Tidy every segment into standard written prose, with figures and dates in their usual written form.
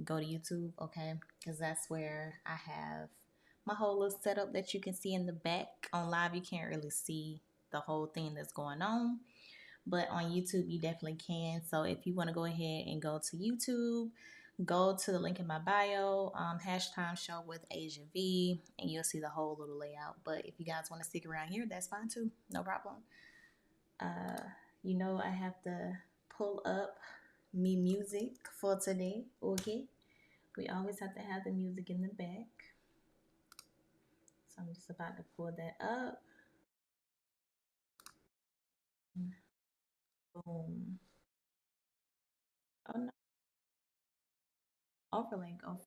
go to YouTube, okay? Because that's where I have my whole little setup that you can see in the back. On live, you can't really see the whole thing that's going on, but on YouTube, you definitely can. So if you want to go ahead and go to YouTube, go to the link in my bio, hashtag show with Asia V, and you'll see the whole little layout. But if you guys want to stick around here, that's fine too. No problem. Uh, I have to pull up me music for today. Okay. We always have to have the music in the back. So I'm just about to pull that up. Boom. Oh no. Overlink. Oh,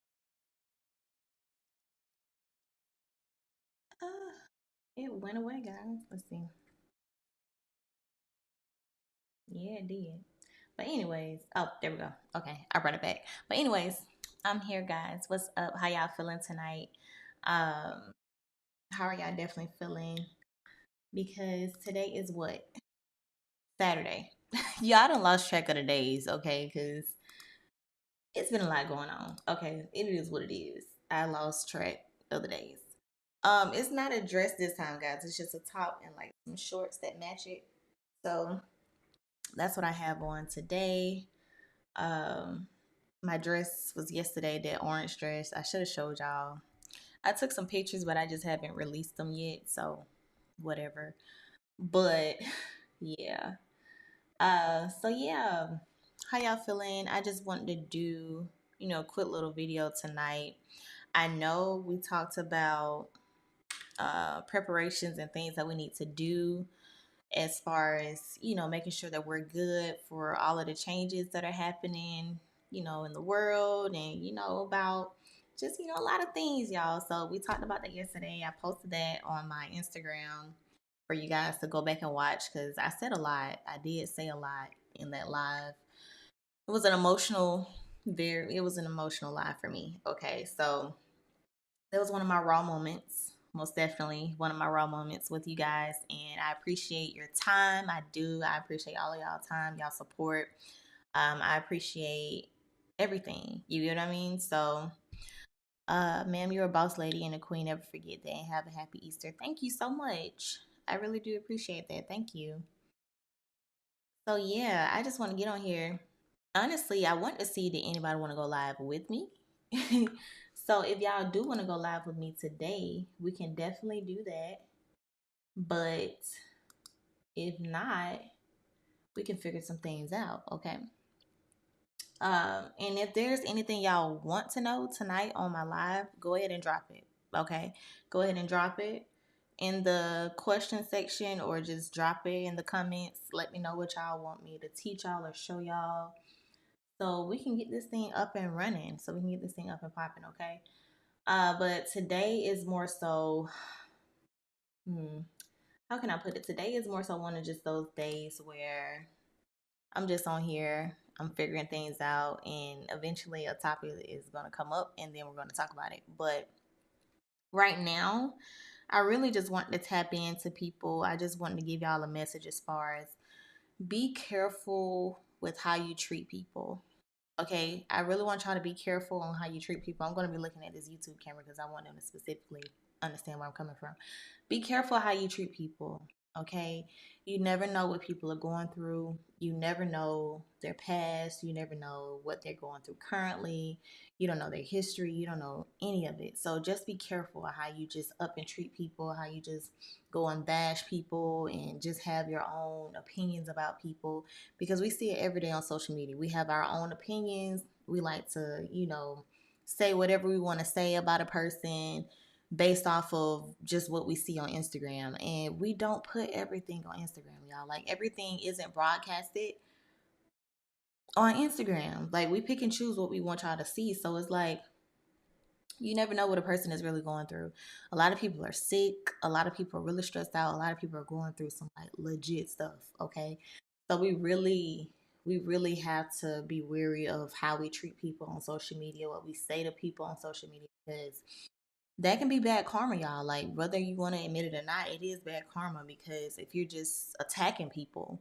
it went away, guys. Let's see. Yeah, it did. But anyways, oh, there we go. Okay, I brought it back. But anyways, I'm here, guys. What's up? How y'all feeling tonight? Um, how are y'all definitely feeling? Because today is what? Saturday. Yeah, I done lost track of the days, okay? Because it's been a lot going on. Okay, it is what it is. I lost track of the days. It's not a dress this time, guys. It's just a top and like some shorts that match it. So that's what I have on today. Um, my dress was yesterday, that orange dress. I should have showed y'all. I took some pictures, but I just haven't released them yet. So whatever. But yeah. So yeah. How y'all feeling? I just wanted to do, a quick little video tonight. I know we talked about preparations and things that we need to do as far as making sure that we're good for all of the changes that are happening in the world, and about just a lot of things, y'all. So we talked about that yesterday. I posted that on my Instagram for you guys to go back and watch, because I said a lot. I did say a lot in that live. It was an emotional, it was an emotional live for me. Okay, so that was one of my raw moments, most definitely one of my raw moments with you guys, and I appreciate your time. I do. I appreciate all of y'all time, y'all support. I appreciate everything. You get what I mean? So, ma'am, you're a boss lady and a queen. Never forget that, and have a happy Easter. Thank you so much. I really do appreciate that. Thank you. So yeah, I just want to get on here. Honestly, I want to see, did anybody want to go live with me? So if y'all do want to go live with me today, we can definitely do that. But if not, we can figure some things out, okay? And if there's anything y'all want to know tonight on my live, go ahead and drop it, okay? Go ahead and drop it in the question section, or just drop it in the comments. Let me know what y'all want me to teach y'all or show y'all, so we can get this thing up and running, so we can get this thing up and popping, okay? But today is more so, hmm, how can I put it? Today is more so one of just those days where I'm just on here, I'm figuring things out, and eventually a topic is going to come up, and then we're going to talk about it. But right now, I really just want to tap into people. I just want to give y'all a message as far as, be careful with how you treat people. Okay, I really want y'all to be careful on how you treat people. I'm going to be looking at this YouTube camera because I want them to specifically understand where I'm coming from. Be careful how you treat people. Okay, you never know what people are going through. You never know their past. You never know what they're going through currently. You don't know their history. You don't know any of it. So just be careful of how you just up and treat people, how you just go and bash people and just have your own opinions about people, because we see it every day on social media. We have our own opinions. We like to, say whatever we want to say about a person based off of just what we see on Instagram. And we don't put everything on Instagram, y'all. Like, everything isn't broadcasted on Instagram. Like, we pick and choose what we want y'all to see. So it's like, you never know what a person is really going through. A lot of people are sick. A lot of people are really stressed out. A lot of people are going through some like legit stuff. Okay. So we really have to be wary of how we treat people on social media, what we say to people on social media, because that can be bad karma, y'all. Like, whether you want to admit it or not, it is bad karma, because if you're just attacking people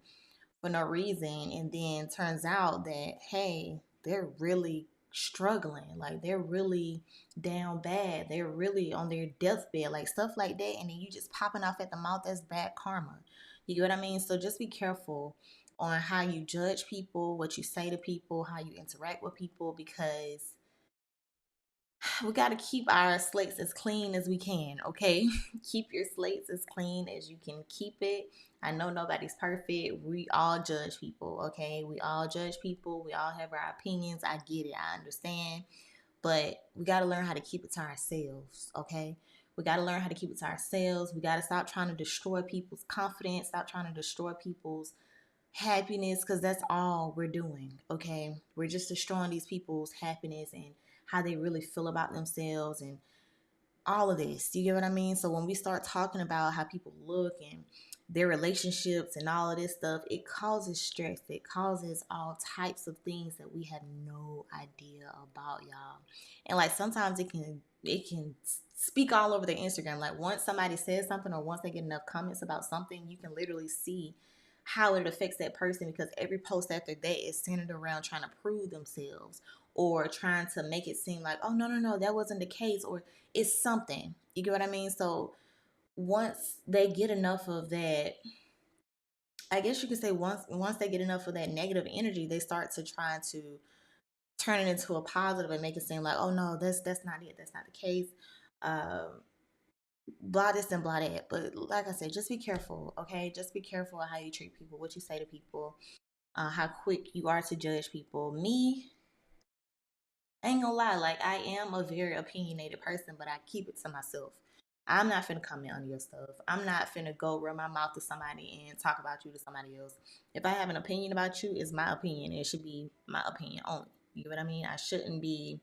for no reason, and then turns out that, hey, they're really struggling, like they're really down bad, they're really on their deathbed, like stuff like that, and then you just popping off at the mouth. That's bad karma. You get what I mean? So just be careful on how you judge people, what you say to people, how you interact with people, because we got to keep our slates as clean as we can, okay? Keep your slates as clean as you can keep it. I know nobody's perfect. We all judge people, okay? We all judge people. We all have our opinions. I get it. I understand. But we got to learn how to keep it to ourselves, okay? We got to learn how to keep it to ourselves. We got to stop trying to destroy people's confidence, stop trying to destroy people's happiness, because that's all we're doing, okay? We're just destroying these people's happiness and how they really feel about themselves and all of this. You get what I mean? So when we start talking about how people look and their relationships and all of this stuff, it causes stress. It causes all types of things that we have no idea about, y'all. And like sometimes it can speak all over their Instagram. Like once somebody says something or once they get enough comments about something, you can literally see how it affects that person, because every post after that is centered around trying to prove themselves or trying to make it seem like, oh no, no, no, that wasn't the case, or it's something. You get what I mean? So once they get enough of that, I guess you could say once they get enough of that negative energy, they start to try to turn it into a positive and make it seem like, oh no, that's not it, that's not the case. Um, Blah this and blah that. But like I said, just be careful, okay? Just be careful of how you treat people, what you say to people, how quick you are to judge people. Me, I ain't gonna lie, like I am a very opinionated person, but I keep it to myself. I'm not finna comment on your stuff. I'm not finna go run my mouth to somebody and talk about you to somebody else. If I have an opinion about you, it's my opinion. It should be my opinion only. You get what I mean? I shouldn't be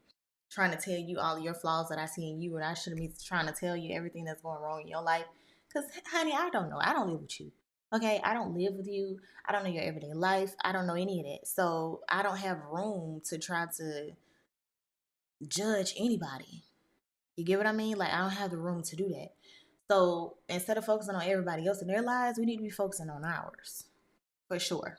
trying to tell you all of your flaws that I see in you, and I shouldn't be trying to tell you everything that's going wrong in your life. Because, honey, I don't know. I don't live with you. Okay, I don't live with you. I don't know your everyday life. I don't know any of that. So I don't have room to try to judge anybody. You get what I mean? Like I don't have the room to do that. So instead of focusing on everybody else in their lives, we need to be focusing on ours for sure.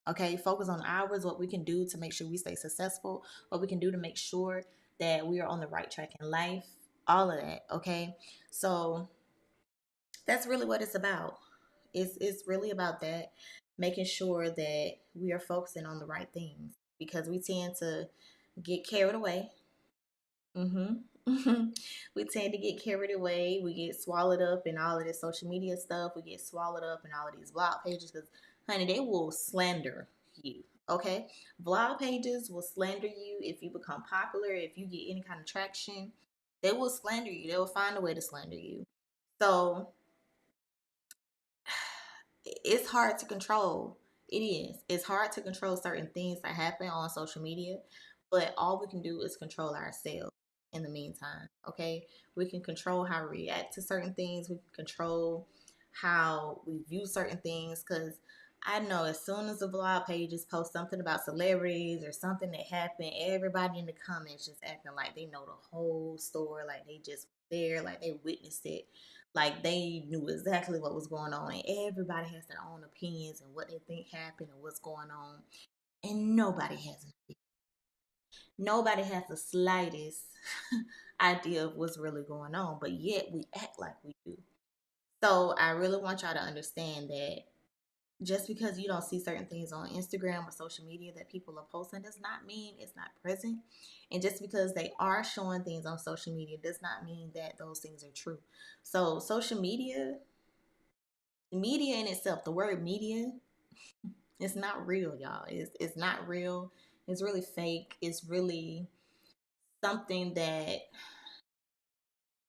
Okay, focus on ours, what we can do to make sure we stay successful, what we can do to make sure that we are on the right track in life, all of that. Okay, so that's really what it's about. It's really about that, making sure that we are focusing on the right things, because we tend to get carried away. Mm-hmm. We tend to get carried away. We get swallowed up in all of this social media stuff. We get swallowed up in all of these blog pages because, honey, they will slander you. Okay, blog pages will slander you if you become popular. If you get any kind of traction, they will slander you. They will find a way to slander you. So it's hard to control. It is. It's hard to control certain things that happen on social media, but all we can do is control ourselves in the meantime. Okay? We can control how we react to certain things, we can control how we view certain things, because I know as soon as the blog pages post something about celebrities or something that happened, everybody in the comments just acting like they know the whole story, like they just there, like they witnessed it, like they knew exactly what was going on, and everybody has their own opinions and what they think happened and what's going on, and nobody has the slightest idea of what's really going on, but yet we act like we do. So I really want y'all to understand that just because you don't see certain things on Instagram or social media that people are posting does not mean it's not present. And just because they are showing things on social media does not mean that those things are true. So social media in itself, the word media, it's not real, y'all. It's not real. It's really fake. It's really something that,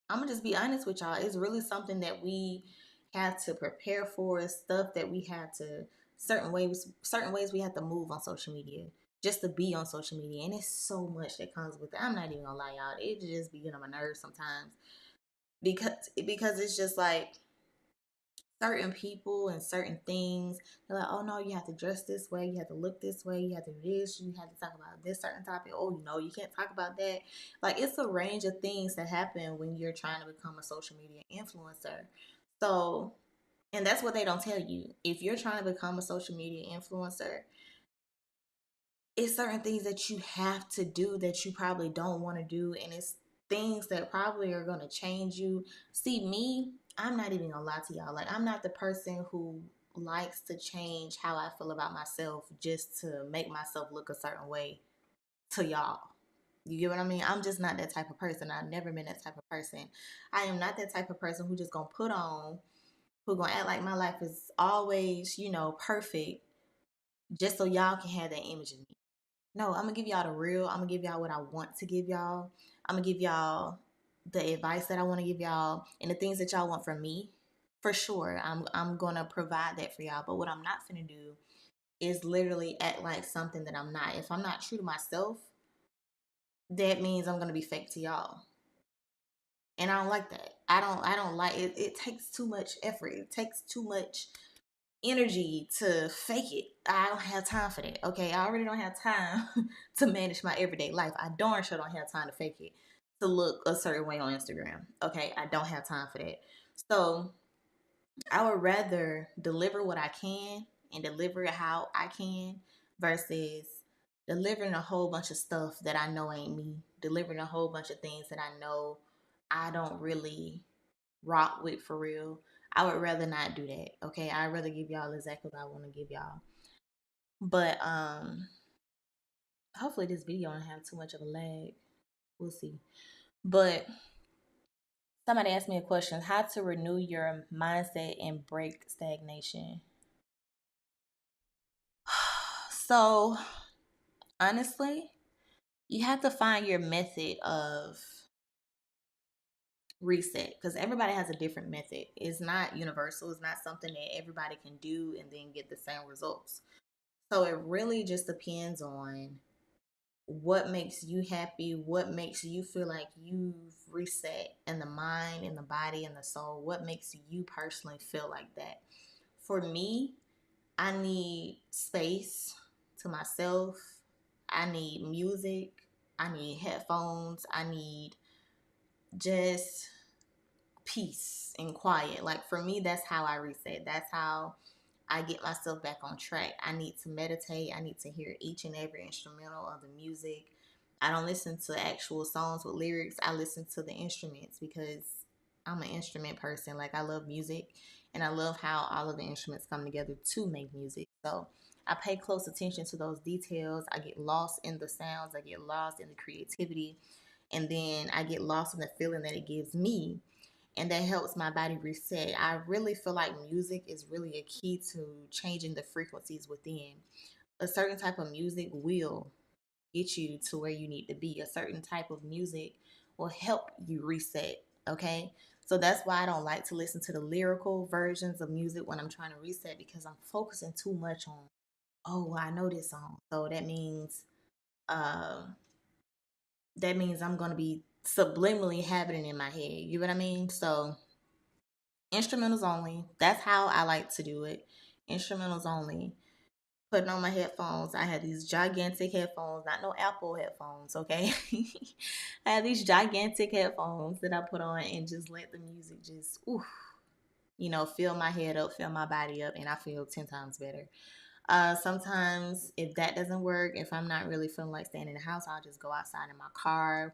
I'm gonna just be honest with y'all. It's really something that we have to prepare for. Stuff that we have to, certain ways we have to move on social media just to be on social media, and it's so much that comes with it. I'm not even gonna lie, y'all. It just be getting on my nerves sometimes, because it's just like certain people and certain things. They're like, oh no, you have to dress this way, you have to look this way, you have to do this, you have to talk about this certain topic. Oh, you can't talk about that. Like it's a range of things that happen when you're trying to become a social media influencer. So, and that's what they don't tell you. If you're trying to become a social media influencer, it's certain things that you have to do that you probably don't want to do, and it's things that probably are going to change you. See, me, I'm not even gonna lie to y'all. Like, I'm not the person who likes to change how I feel about myself just to make myself look a certain way to y'all. You get what I mean? I'm just not that type of person. I've never been that type of person. I am not that type of person who just gonna put on, who gonna act like my life is always, perfect just so y'all can have that image of me. No, I'm gonna give y'all the real. I'm gonna give y'all what I want to give y'all. I'm gonna give y'all the advice that I want to give y'all and the things that y'all want from me. For sure, I'm gonna provide that for y'all. But what I'm not gonna do is literally act like something that I'm not. If I'm not true to myself, that means I'm gonna be fake to y'all. And I don't like that. I don't like it. It takes too much effort. It takes too much energy to fake it. I don't have time for that. Okay, I already don't have time to manage my everyday life. I darn sure don't have time to fake it to look a certain way on Instagram. Okay, I don't have time for that. So I would rather deliver what I can and deliver it how I can versus delivering a whole bunch of stuff that I know ain't me, delivering a whole bunch of things that I know I don't really rock with for real. I would rather not do that. Okay, I'd rather give y'all exactly what I want to give y'all. But hopefully this video don't have too much of a lag. We'll see. But somebody asked me a question: how to renew your mindset and break stagnation. So honestly, you have to find your method of reset because everybody has a different method. It's not universal. It's not something that everybody can do and then get the same results. So it really just depends on what makes you happy, what makes you feel like you've reset in the mind, in the body, and the soul. What makes you personally feel like that? For me, I need space to myself. I need music. I need headphones. I need just peace and quiet. Like for me, that's how I reset. That's how I get myself back on track. I need to meditate. I need to hear each and every instrumental of the music. I don't listen to actual songs with lyrics. I listen to the instruments because I'm an instrument person. Like I love music and I love how all of the instruments come together to make music. So I pay close attention to those details. I get lost in the sounds. I get lost in the creativity. And then I get lost in the feeling that it gives me, and that helps my body reset. I really feel like music is really a key to changing the frequencies within. A certain type of music will get you to where you need to be. A certain type of music will help you reset, okay? So that's why I don't like to listen to the lyrical versions of music when I'm trying to reset because I'm focusing too much on, oh, well, I know this song. So uh that means I'm going to be subliminally having it in my head. You know what I mean? So instrumentals only. That's how I like to do it. Instrumentals only. Putting on my headphones. I had these gigantic headphones, not no Apple headphones, okay? I had these gigantic headphones that I put on and just let the music just, oof, fill my head up, fill my body up, and I feel 10 times better. Sometimes, if that doesn't work, if I'm not really feeling like staying in the house, I'll just go outside in my car,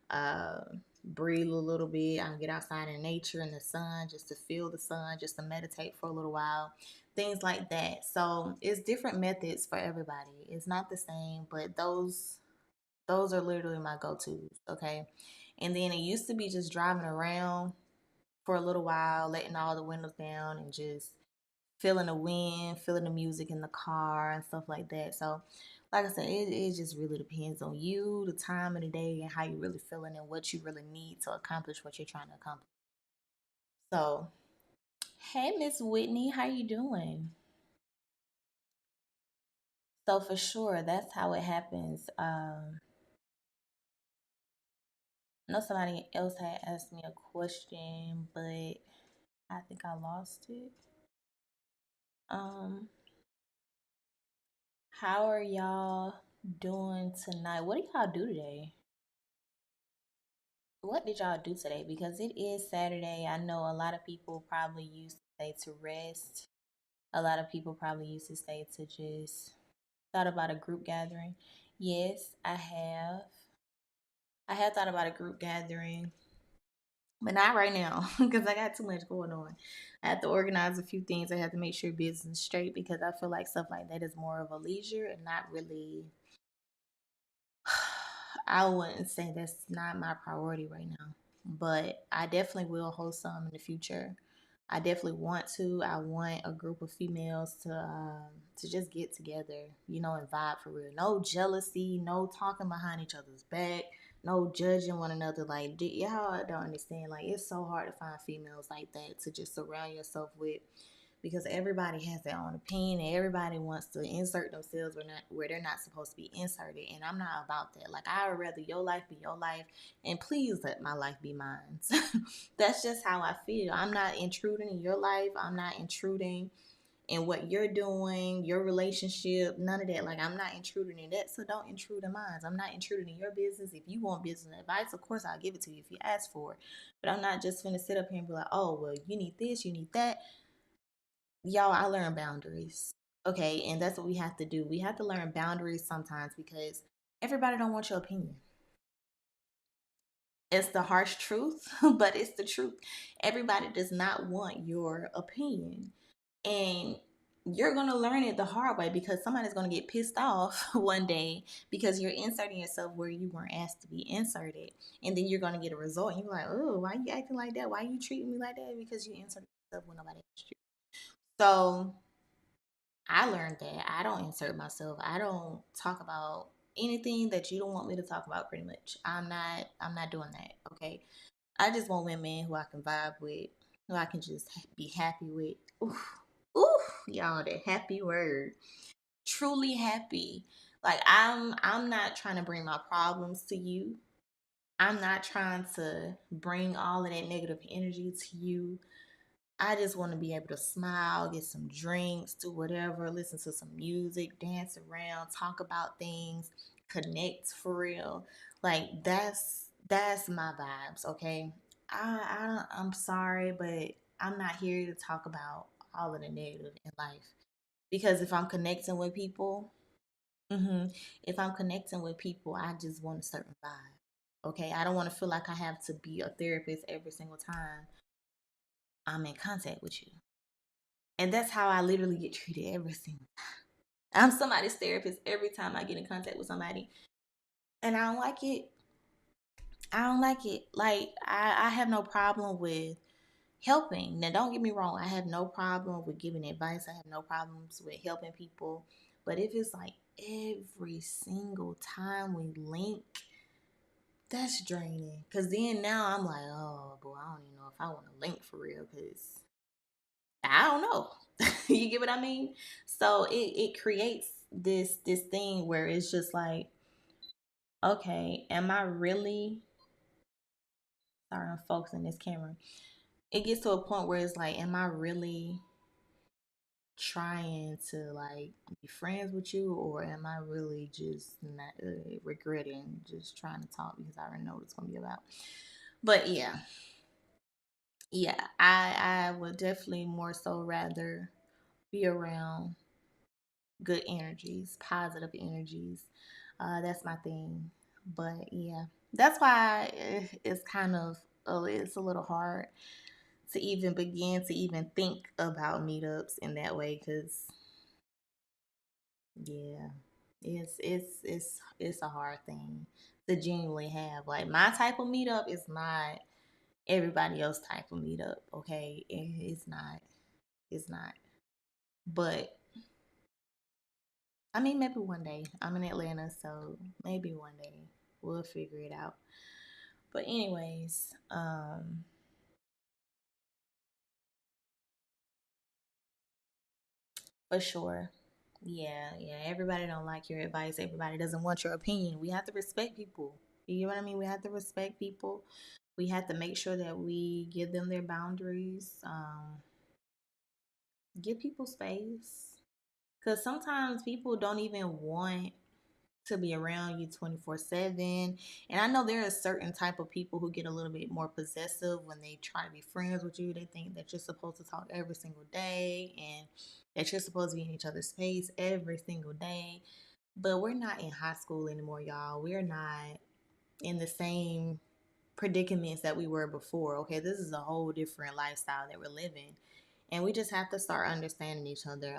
uh, breathe a little bit. I'll get outside in nature in the sun just to feel the sun, just to meditate for a little while, things like that. So it's different methods for everybody. It's not the same, but those are literally my go-tos. Okay, and then it used to be just driving around for a little while, letting all the windows down and just feeling the wind, feeling the music in the car and stuff like that. So, like I said, it just really depends on you, the time of the day, and how you really feeling and what you really need to accomplish what you're trying to accomplish. So, hey, Miss Whitney, how you doing? So for sure, that's how it happens. I know somebody else had asked me a question, but I think I lost it. Um, how are y'all doing tonight? What do y'all do today? What did y'all do today? Because it is Saturday. I know a lot of people probably used to stay to rest. A lot of people probably used to stay to just Thought about a group gathering. Yes, I have. I have thought about a group gathering, but not right now because I got too much going on. I have to organize a few things. I have to make sure business is straight because I feel like stuff like that is more of a leisure and not really. I wouldn't say that's not my priority right now, but I definitely will host some in the future. I definitely want to. I want a group of females to just get together, and vibe for real. No jealousy, no talking behind each other's back, no judging one another. Like y'all don't understand. Like it's so hard to find females like that to just surround yourself with because everybody has their own opinion and everybody wants to insert themselves where they're not supposed to be inserted. And I'm not about that. Like I would rather your life be your life and please let my life be mine. That's just how I feel. I'm not intruding in your life. I'm not intruding in what you're doing, your relationship, none of that. Like I'm not intruding in that, so don't intrude in mine. I'm not intruding in your business. If you want business advice, of course I'll give it to you if you ask for it. But I'm not just gonna sit up here and be like, oh well, you need this, you need that. Y'all, I learn boundaries. Okay, and that's what we have to do. We have to learn boundaries sometimes because everybody don't want your opinion. It's the harsh truth, but it's the truth. Everybody does not want your opinion. And you're going to learn it the hard way because somebody's going to get pissed off one day because you're inserting yourself where you weren't asked to be inserted. And then you're going to get a result. And you're like, oh, why you acting like that? Why you treating me like that? Because you inserted yourself when nobody asked you. So I learned that I don't insert myself. I don't talk about anything that you don't want me to talk about pretty much. I'm not doing that, okay? I just want women who I can vibe with, who I can just be happy with. Oof. Oof, y'all, that happy word. Truly happy. Like I'm not trying to bring my problems to you. I'm not trying to bring all of that negative energy to you. I just want to be able to smile, get some drinks, do whatever, listen to some music, dance around, talk about things, connect for real. Like that's my vibes, okay? I'm sorry, but I'm not here to talk about all of the negative in life because if I'm connecting with people, hmm if I'm connecting with people, I just want a certain vibe. Okay, I don't want to feel like I have to be a therapist every single time I'm in contact with you. And that's how I literally get treated every single time. I'm somebody's therapist every time I get in contact with somebody. And I don't like it. I don't like it. Like, I have no problem with helping. Now, don't get me wrong. I have no problem with giving advice. I have no problems with helping people. But if it's like every single time we link, that's draining. Because then now I'm like, oh, boy, I don't even know if I want to link for real. Because I don't know. You get what I mean? So it creates this thing where it's just like, okay, am I really sorry I'm focusing this camera. It gets to a point where it's like, am I really trying to like be friends with you or am I really just not regretting just trying to talk because I already know what it's gonna be about. But yeah, yeah, I would definitely more so rather be around good energies, positive energies. That's my thing. But yeah, that's why it's kind of it's a little hard to even begin to even think about meetups in that way because yeah, it's a hard thing to genuinely have. Like my type of meetup is not everybody else type of meetup. Okay, it's not. It's not. But I mean, maybe one day. I'm in Atlanta, so maybe one day we'll figure it out. But anyways, for sure. Yeah, yeah. Everybody don't like your advice. Everybody doesn't want your opinion. We have to respect people. You get what I mean? We have to respect people. We have to make sure that we give them their boundaries. Give people space. Because sometimes people don't even want to be around you 24/7. And I know there are certain type of people who get a little bit more possessive when they try to be friends with you. They think that you're supposed to talk every single day and that you're supposed to be in each other's space every single day. But we're not in high school anymore, y'all. We're not in the same predicaments that we were before. Okay, this is a whole different lifestyle that we're living, and we just have to start understanding each other.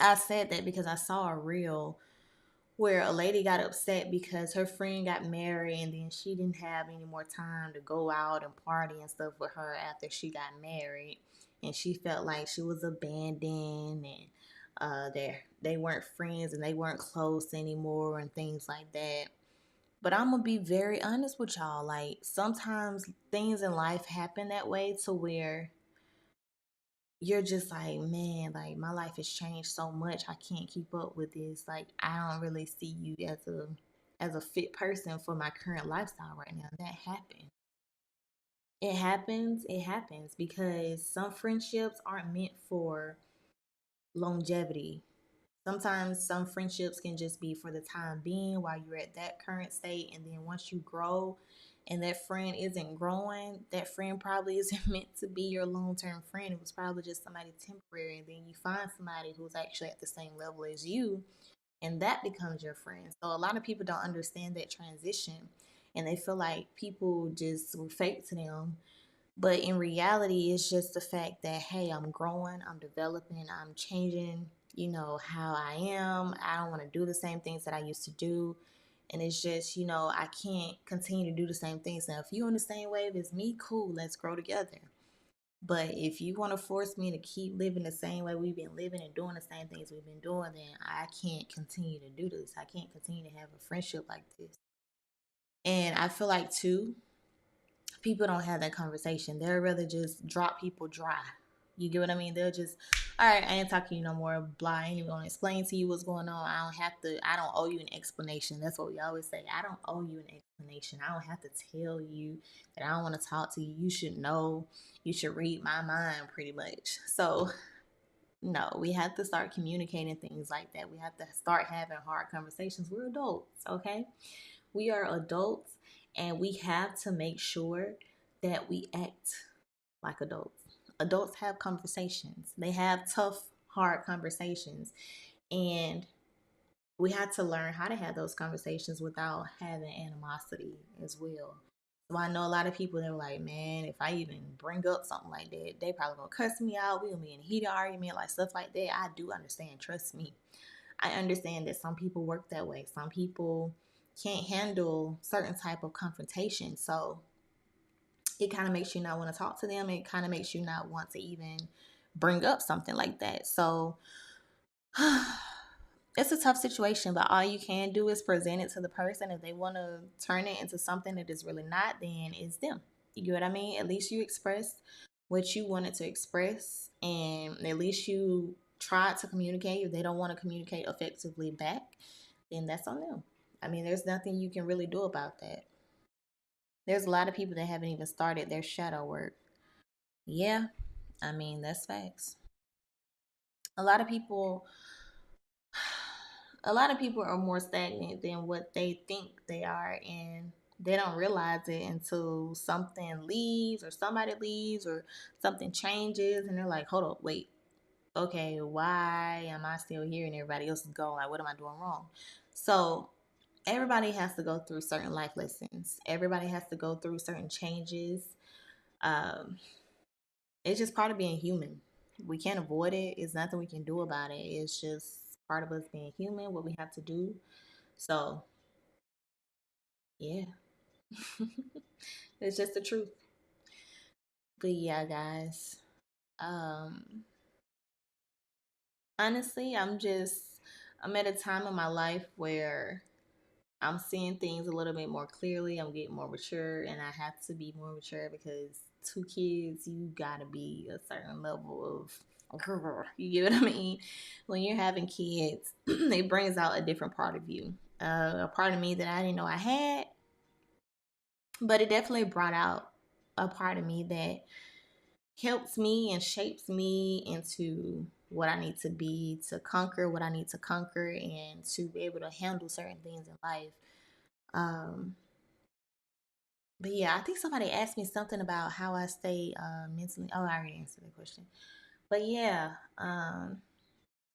I said that because I saw a reel where a lady got upset because her friend got married and then she didn't have any more time to go out and party and stuff with her after she got married, and she felt like she was abandoned, and they weren't friends and they weren't close anymore and things like that. But I'm gonna be very honest with y'all. Like, sometimes things in life happen that way to where you're just like, man, like my life has changed so much. I can't keep up with this. Like, I don't really see you as a fit person for my current lifestyle right now. That happened. It happens. It happens because some friendships aren't meant for longevity. Sometimes some friendships can just be for the time being while you're at that current state, and then once you grow and that friend isn't growing, that friend probably isn't meant to be your long-term friend. It was probably just somebody temporary, and then you find somebody who's actually at the same level as you, and that becomes your friend. So a lot of people don't understand that transition, and they feel like people just were fake to them, but in reality, it's just the fact that, hey, I'm growing, I'm developing, I'm changing, how I am. I don't want to do the same things that I used to do. And it's just, I can't continue to do the same things. Now, if you're on the same wave as me, cool, let's grow together. But if you want to force me to keep living the same way we've been living and doing the same things we've been doing, then I can't continue to do this. I can't continue to have a friendship like this. And I feel like, too, people don't have that conversation. They'd rather just drop people dry. You get what I mean? They'll just, all right, I ain't talking to you no more. Blah. I ain't even gonna explain to you what's going on. I don't owe you an explanation. That's what we always say. I don't owe you an explanation. I don't have to tell you that I don't want to talk to you. You should know. You should read my mind pretty much. So, no, we have to start communicating things like that. We have to start having hard conversations. We're adults, okay? We are adults, and we have to make sure that we act like adults. Adults have conversations, they have tough, hard conversations. And we have to learn how to have those conversations without having animosity as well. So I know a lot of people that were like, man, if I even bring up something like that, they probably gonna cuss me out. We gonna be in a heated argument, like stuff like that. I do understand. Trust me. I understand that some people work that way. Some people can't handle certain type of confrontation. So it kind of makes you not want to talk to them. It kind of makes you not want to even bring up something like that. So it's a tough situation, but all you can do is present it to the person. If they want to turn it into something that is really not, then it's them. You get what I mean? At least you expressed what you wanted to express, and at least you tried to communicate. If they don't want to communicate effectively back, then that's on them. I mean, there's nothing you can really do about that. There's a lot of people that haven't even started their shadow work. Yeah, I mean, that's facts. A lot of people a lot of people are more stagnant than what they think they are, and they don't realize it until something leaves or somebody leaves or something changes, and they're like, hold up, wait, okay, why am I still here and everybody else is gone? Like, what am I doing wrong? So everybody has to go through certain life lessons. Everybody has to go through certain changes. um, it's just part of being human. We can't avoid it. It's nothing we can do about it. It's just part of us being human, what we have to do. So, yeah, it's just the truth. But yeah, guys. Um, honestly, I'm at a time in my life where I'm seeing things a little bit more clearly. I'm getting more mature, and I have to be more mature because two kids, you gotta be a certain level of girl. You get what I mean? When you're having kids, it brings out a different part of you, a part of me that I didn't know I had, but it definitely brought out a part of me that helps me and shapes me into what I need to be to conquer what I need to conquer and to be able to handle certain things in life. Um, but yeah, I think somebody asked me something about how I stay mentally. Oh, I already answered the question. But yeah,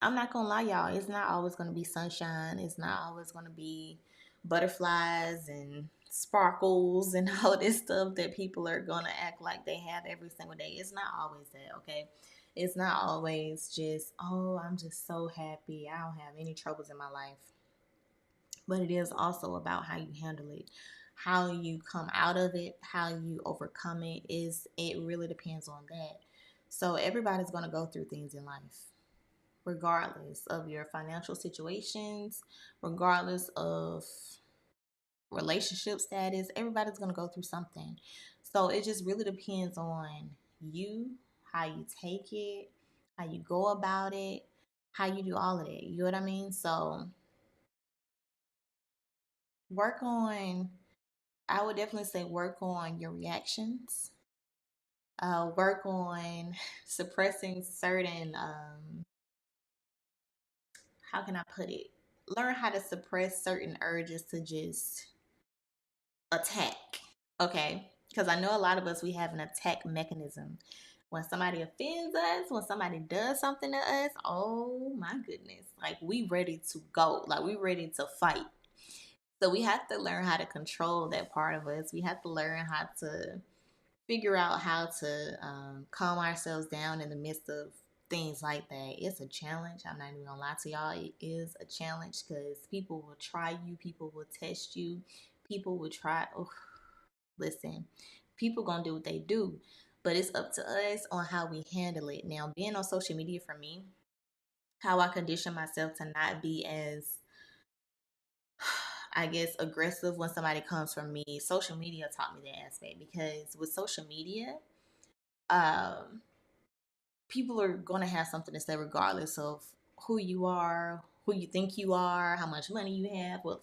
I'm not gonna lie, y'all. It's not always gonna be sunshine. It's not always gonna be butterflies and sparkles and all this stuff that people are gonna act like they have every single day. It's not always that, okay? It's not always just, oh, I'm just so happy. I don't have any troubles in my life. But it is also about how you handle it, how you come out of it, how you overcome it. It really depends on that. So everybody's gonna go through things in life regardless of your financial situations, regardless of relationship status. Everybody's going to go through something. So it just really depends on you, how you take it, how you go about it, how you do all of it. You know what I mean? So work on, I would definitely say work on your reactions. Work on suppressing certain how can I put it? Learn how to suppress certain urges to just attack. Okay? Because I know a lot of us, we have an attack mechanism. When somebody offends us, when somebody does something to us, oh my goodness. Like we ready to go. Like we ready to fight. So we have to learn how to control that part of us. We have to learn how to figure out how to calm ourselves down in the midst of things like that. It's a challenge. I'm not even gonna lie to y'all. It is a challenge because people will try you, people will test you, people will try. Oh, listen, people gonna do what they do, but it's up to us on how we handle it. Now, being on social media for me, how I condition myself to not be as I guess aggressive when somebody comes from me. Social media taught me that aspect because with social media, um, people are going to have something to say regardless of who you are, who you think you are, how much money you have, what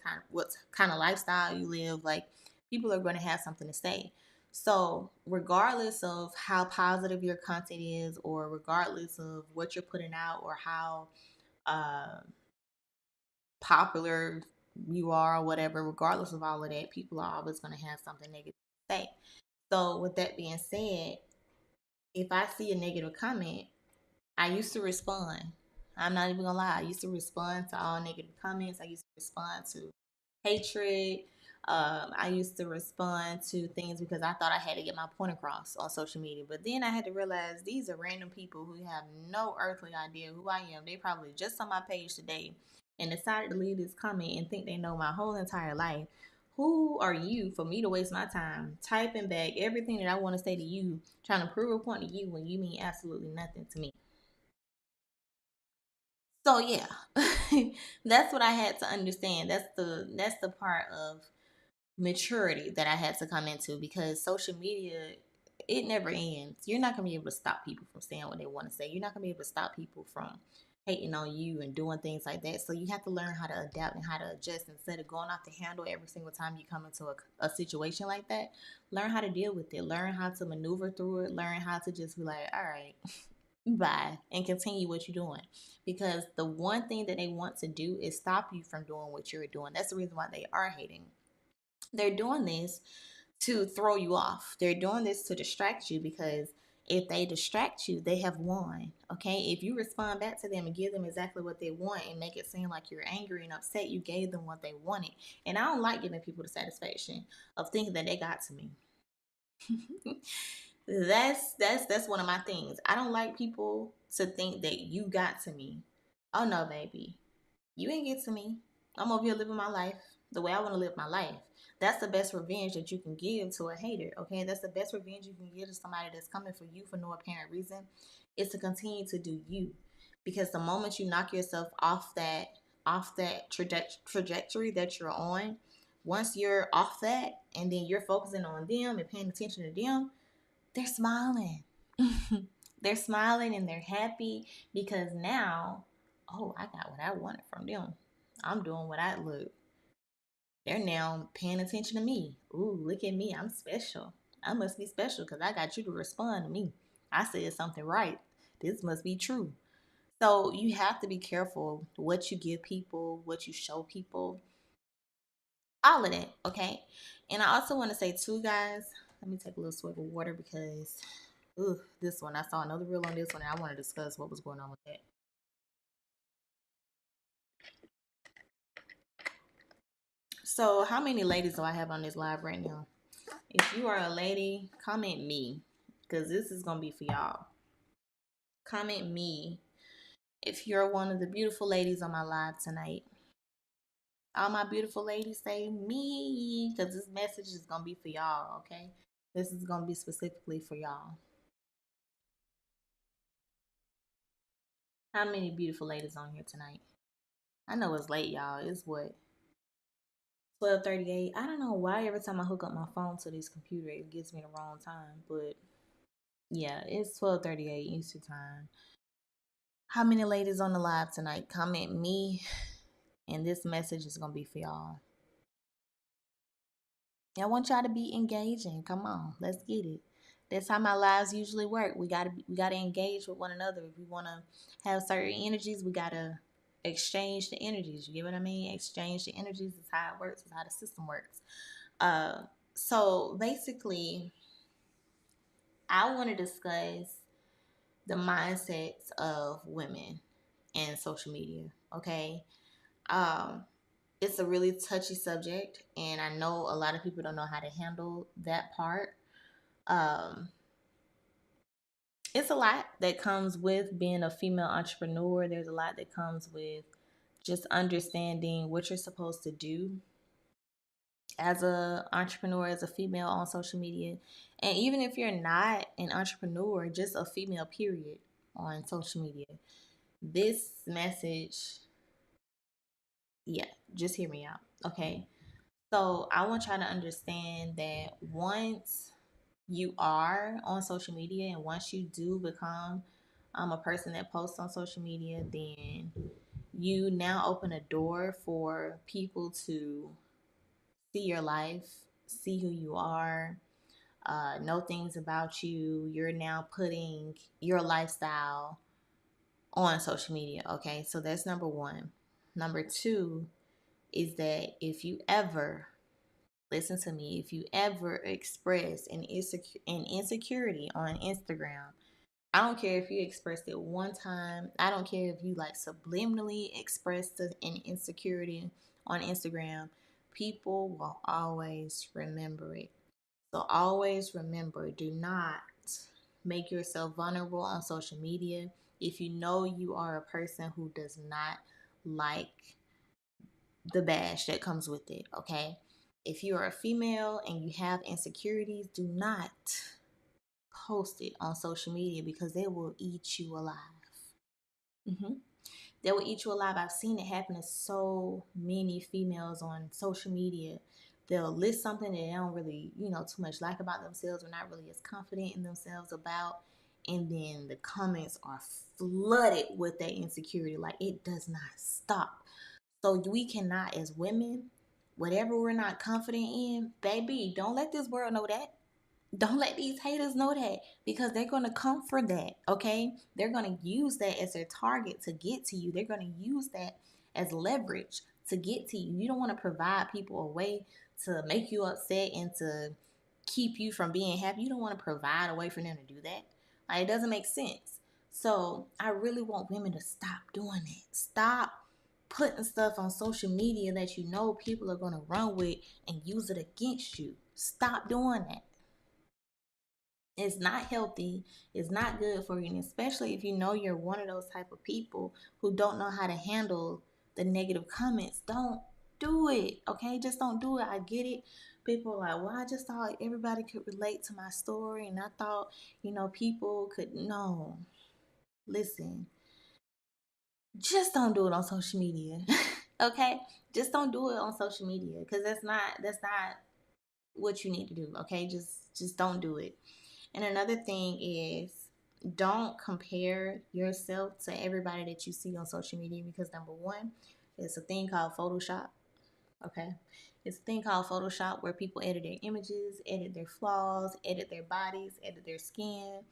kind of lifestyle you live. Like people are going to have something to say. So, regardless of how positive your content is, or regardless of what you're putting out, or how uh, popular you are, or whatever, regardless of all of that, people are always going to have something negative to say. So, with that being said, if I see a negative comment, I used to respond. I'm not even gonna lie. I used to respond to all negative comments. I used to respond to hatred. I used to respond to things because I thought I had to get my point across on social media. But then I had to realize these are random people who have no earthly idea who I am. They probably just on my page today and decided to leave this comment and think they know my whole entire life. Who are you for me to waste my time typing back everything that I want to say to you, trying to prove a point to you when you mean absolutely nothing to me? So yeah, that's what I had to understand. That's the part of maturity that I had to come into because social media, it never ends. You're not gonna be able to stop people from saying what they want to say. You're not gonna be able to stop people from hating on you and doing things like that. So you have to learn how to adapt and how to adjust instead of going off the handle every single time you come into a situation like that. Learn how to deal with it. Learn how to maneuver through it. Learn how to just be like, all right, bye, and continue what you're doing. Because the one thing that they want to do is stop you from doing what you're doing. That's the reason why they are hating. They're doing this to throw you off. They're doing this to distract you because if they distract you, they have won. Okay? If you respond back to them and give them exactly what they want and make it seem like you're angry and upset, you gave them what they wanted. And I don't like giving people the satisfaction of thinking that they got to me. That's one of my things. I don't like people to think that you got to me. Oh no, baby. You ain't get to me. I'm over here living my life the way I want to live my life. That's the best revenge that you can give to a hater, okay? That's the best revenge you can give to somebody that's coming for you for no apparent reason, is to continue to do you. Because the moment you knock yourself off that trajectory that you're on, once you're off that and then you're focusing on them and paying attention to them, they're smiling. They're smiling and they're happy because now, oh, I got what I wanted from them. I'm doing what I look. They're now paying attention to me. Ooh, look at me. I'm special. I must be special because I got you to respond to me. I said something right. This must be true. So you have to be careful what you give people, what you show people, all of that, okay? And I also want to say too, guys, let me take a little swig of water because this one, I saw another reel on this one and I want to discuss what was going on with that. So, how many ladies do I have on this live right now? If you are a lady, comment me because this is going to be for y'all. Comment me if you're one of the beautiful ladies on my live tonight. All my beautiful ladies say me because this message is going to be for y'all, okay? This is going to be specifically for y'all. How many beautiful ladies on here tonight? I know it's late, y'all. It's what? 12:38. I don't know why every time I hook up my phone to this computer, it gives me the wrong time. But yeah, it's 12:38 Eastern time. How many ladies on the live tonight? Comment me, and this message is gonna be for y'all. I want y'all to be engaging. Come on, let's get it. That's how my lives usually work. We gotta engage with one another. If we wanna have certain energies, we gotta exchange the energies. You get what I mean? Exchange the energies is how it works. Is how the system works. Uh, so basically, I want to discuss the mindsets of women and social media. Okay, um, it's a really touchy subject, and I know a lot of people don't know how to handle that part. Um, it's a lot that comes with being a female entrepreneur. There's a lot that comes with just understanding what you're supposed to do as a entrepreneur, as a female on social media. And even if you're not an entrepreneur, just a female period on social media, this message, yeah, just hear me out. Okay. So I want y'all to understand that once you are on social media and once you do become a person that posts on social media, then you now open a door for people to see your life, see who you are, know things about you. You're now putting your lifestyle on social media. Okay, so that's number one. Number two is that if you ever, listen to me, if you ever express an insecurity on Instagram, I don't care if you expressed it one time. I don't care if you like subliminally expressed an insecurity on Instagram. People will always remember it. So always remember, do not make yourself vulnerable on social media if you know you are a person who does not like the bash that comes with it, okay? If you are a female and you have insecurities, do not post it on social media because they will eat you alive. Mm-hmm. They will eat you alive. I've seen it happen to so many females on social media. They'll list something that they don't really, too much like about themselves or not really as confident in themselves about. And then the comments are flooded with that insecurity. Like it does not stop. So we cannot, as women, whatever we're not confident in, baby, don't let this world know that. Don't let these haters know that because they're going to come for that, okay? They're going to use that as their target to get to you. They're going to use that as leverage to get to you. You don't want to provide people a way to make you upset and to keep you from being happy. You don't want to provide a way for them to do that. Like, it doesn't make sense. So I really want women to stop doing it. Stop putting stuff on social media that you know people are going to run with and use it against you. Stop doing that. It's not healthy. It's not good for you. And especially if you know you're one of those type of people who don't know how to handle the negative comments, don't do it. Okay? Just don't do it. I get it. People are like, well, I just thought everybody could relate to my story. And I thought, people could. No. Listen, just don't do it on social media. Okay? Just don't do it on social media because that's not what you need to do. Okay? Just don't do it. And another thing is don't compare yourself to everybody that you see on social media because number one, it's a thing called Photoshop. Okay. It's a thing called Photoshop where people edit their images, edit their flaws, edit their bodies, edit their skin,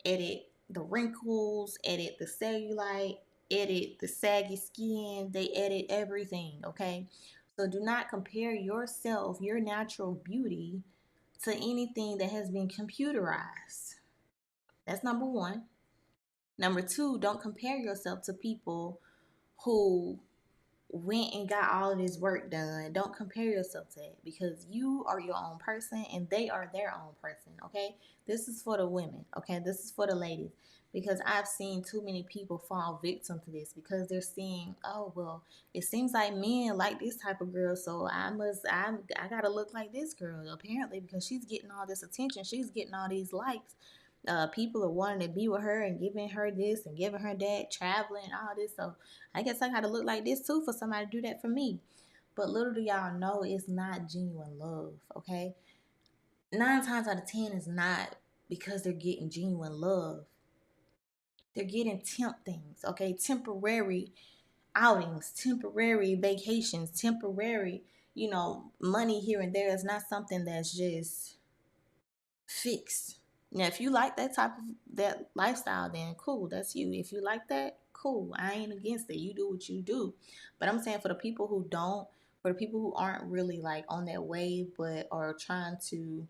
edit the wrinkles, edit the cellulite, edit the saggy skin. They edit everything. Okay. So do not compare yourself, your natural beauty, to anything that has been computerized. That's number one. Number two, don't compare yourself to people who went and got all of this work done. Don't compare yourself to it because you are your own person and they are their own person, okay? This is for the women, okay? This is for the ladies because I've seen too many people fall victim to this because they're seeing, oh, well, it seems like men like this type of girl, so I got to look like this girl apparently because she's getting all this attention, she's getting all these likes. People are wanting to be with her and giving her this and giving her that, traveling, all this. So I guess I gotta look like this too for somebody to do that for me. But little do y'all know it's not genuine love, okay? 9 times out of 10 is not because they're getting genuine love. They're getting temp things, okay? Temporary outings, temporary vacations, temporary, money here and there is not something that's just fixed. Now, if you like that lifestyle, then cool, that's you. If you like that, cool. I ain't against it. You do what you do. But I'm saying for the people who don't, for the people who aren't really like on that wave, but are trying to,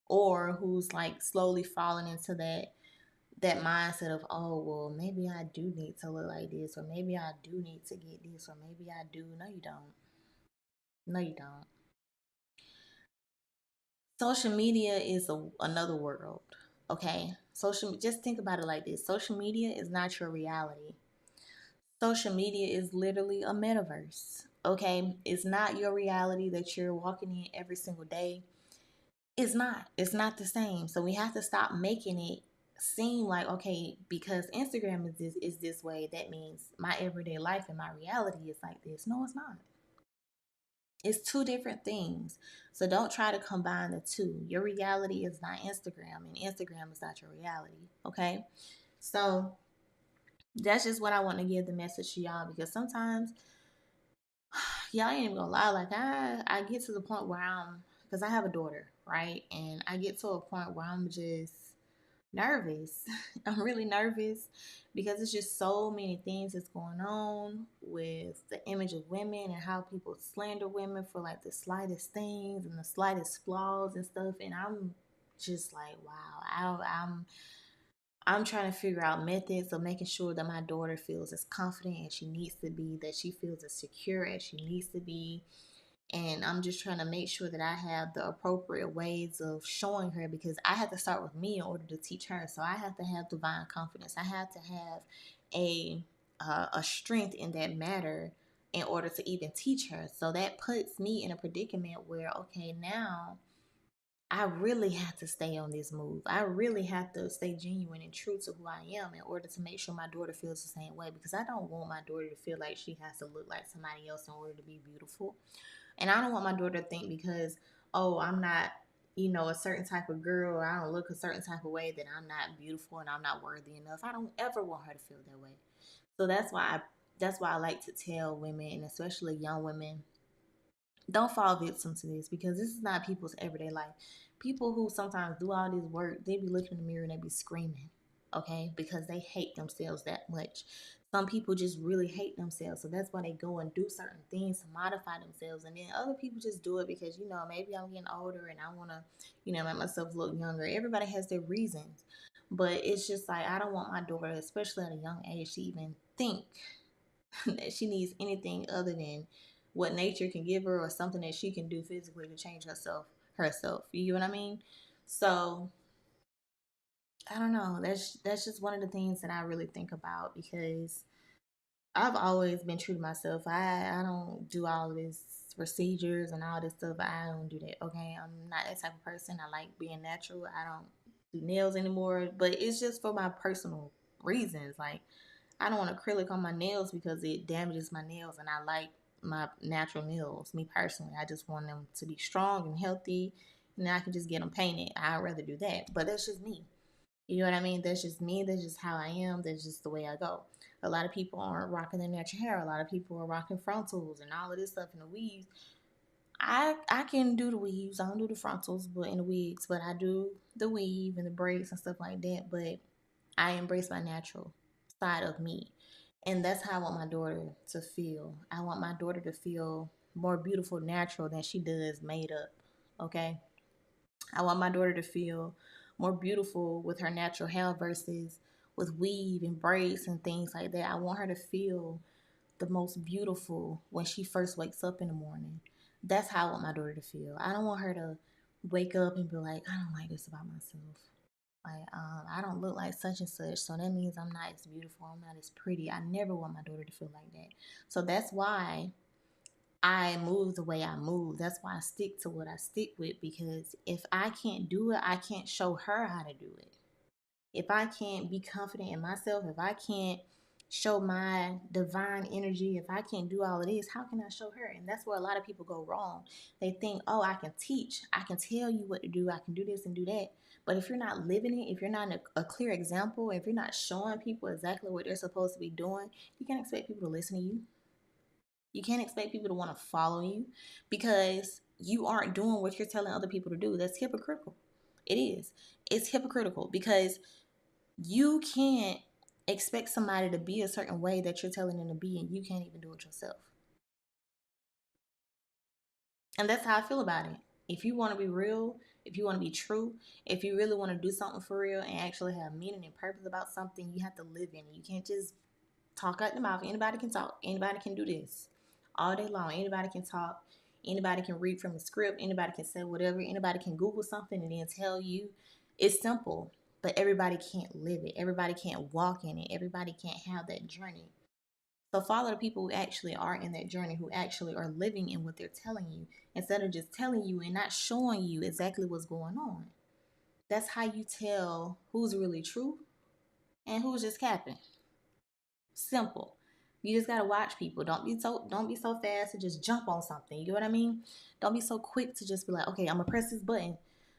or who's like slowly falling into that mindset of, oh well, maybe I do need to look like this, or maybe I do need to get this, or maybe I do. No, you don't. No, you don't. Social media is another world. Okay, just think about it like this: social media is not your reality. Social media is literally a metaverse. Okay, it's not your reality that you're walking in every single day. It's not the same. So we have to stop making it seem like, okay, because Instagram is this way, that means my everyday life and my reality is like this. No, it's not. It's two different things. So don't try to combine the two. Your reality is not Instagram, and Instagram is not your reality. Okay? So that's just what I want to give the message to y'all because sometimes y'all ain't even gonna lie. Like I get to the point where because I have a daughter, right? And I get to a point where I'm just nervous. I'm really nervous because it's just so many things that's going on with the image of women and how people slander women for like the slightest things and the slightest flaws and stuff. And I'm just like, wow, I'm trying to figure out methods of making sure that my daughter feels as confident as she needs to be, that she feels as secure as she needs to be, and I'm just trying to make sure that I have the appropriate ways of showing her because I have to start with me in order to teach her. So I have to have divine confidence. I have to have a a strength in that matter in order to even teach her. So that puts me in a predicament where okay, now I really have to stay on this move. I really have to stay genuine and true to who I am in order to make sure my daughter feels the same way because I don't want my daughter to feel like she has to look like somebody else in order to be beautiful. And I don't want my daughter to think because, oh, I'm not, a certain type of girl, or I don't look a certain type of way that I'm not beautiful and I'm not worthy enough. I don't ever want her to feel that way. So that's why I like to tell women and especially young women, don't fall victim to this because this is not people's everyday life. People who sometimes do all this work, they be looking in the mirror and they be screaming, okay, because they hate themselves that much. Some people just really hate themselves, so that's why they go and do certain things to modify themselves. And then other people just do it because maybe I'm getting older and I want to, make myself look younger. Everybody has their reasons, but it's just like I don't want my daughter, especially at a young age, to even think that she needs anything other than what nature can give her or something that she can do physically to change herself. You know what I mean? So I don't know. That's just one of the things that I really think about because I've always been true to myself. I don't do all of this procedures and all this stuff. I don't do that. Okay, I'm not that type of person. I like being natural. I don't do nails anymore, but it's just for my personal reasons. Like I don't want acrylic on my nails because it damages my nails, and I like my natural nails. Me personally, I just want them to be strong and healthy, and I can just get them painted. I'd rather do that, but that's just me. You know what I mean? That's just me. That's just how I am. That's just the way I go. A lot of people aren't rocking their natural hair. A lot of people are rocking frontals and all of this stuff in the weaves. I can do the weaves. I don't do the frontals, but in the wigs. But I do the weave and the braids and stuff like that. But I embrace my natural side of me. And that's how I want my daughter to feel. I want my daughter to feel more beautiful natural than she does made up. Okay? I want my daughter to feel more beautiful with her natural hair versus with weave and braids and things like that. I want her to feel the most beautiful when she first wakes up in the morning. That's how I want my daughter to feel. I don't want her to wake up and be like, I don't like this about myself. Like, I don't look like such and such, so that means I'm not as beautiful, I'm not as pretty. I never want my daughter to feel like that. So that's why I move the way I move. That's why I stick to what I stick with, because if I can't do it, I can't show her how to do it. If I can't be confident in myself, if I can't show my divine energy, if I can't do all of this, how can I show her? And that's where a lot of people go wrong. They think, oh, I can teach, I can tell you what to do, I can do this and do that. But if you're not living it, if you're not a clear example, if you're not showing people exactly what they're supposed to be doing, you can't expect people to listen to you. You can't expect people to want to follow you because you aren't doing what you're telling other people to do. That's hypocritical. It is. It's hypocritical because you can't expect somebody to be a certain way that you're telling them to be, and you can't even do it yourself. And that's how I feel about it. If you want to be real, if you want to be true, if you really want to do something for real and actually have meaning and purpose about something, you have to live in it. You can't just talk out the mouth. Anybody can talk. Anybody can do this all day long. Anybody can talk. Anybody can read from a script. Anybody can say whatever. Anybody can Google something and then tell you. It's simple, but everybody can't live it. Everybody can't walk in it. Everybody can't have that journey. So follow the people who actually are in that journey, who actually are living in what they're telling you, instead of just telling you and not showing you exactly what's going on. That's how you tell who's really true and who's just capping. Simple. You just gotta watch people. Don't be so fast to just jump on something. You know what I mean? Don't be so quick to just be like, okay, I'm gonna press this button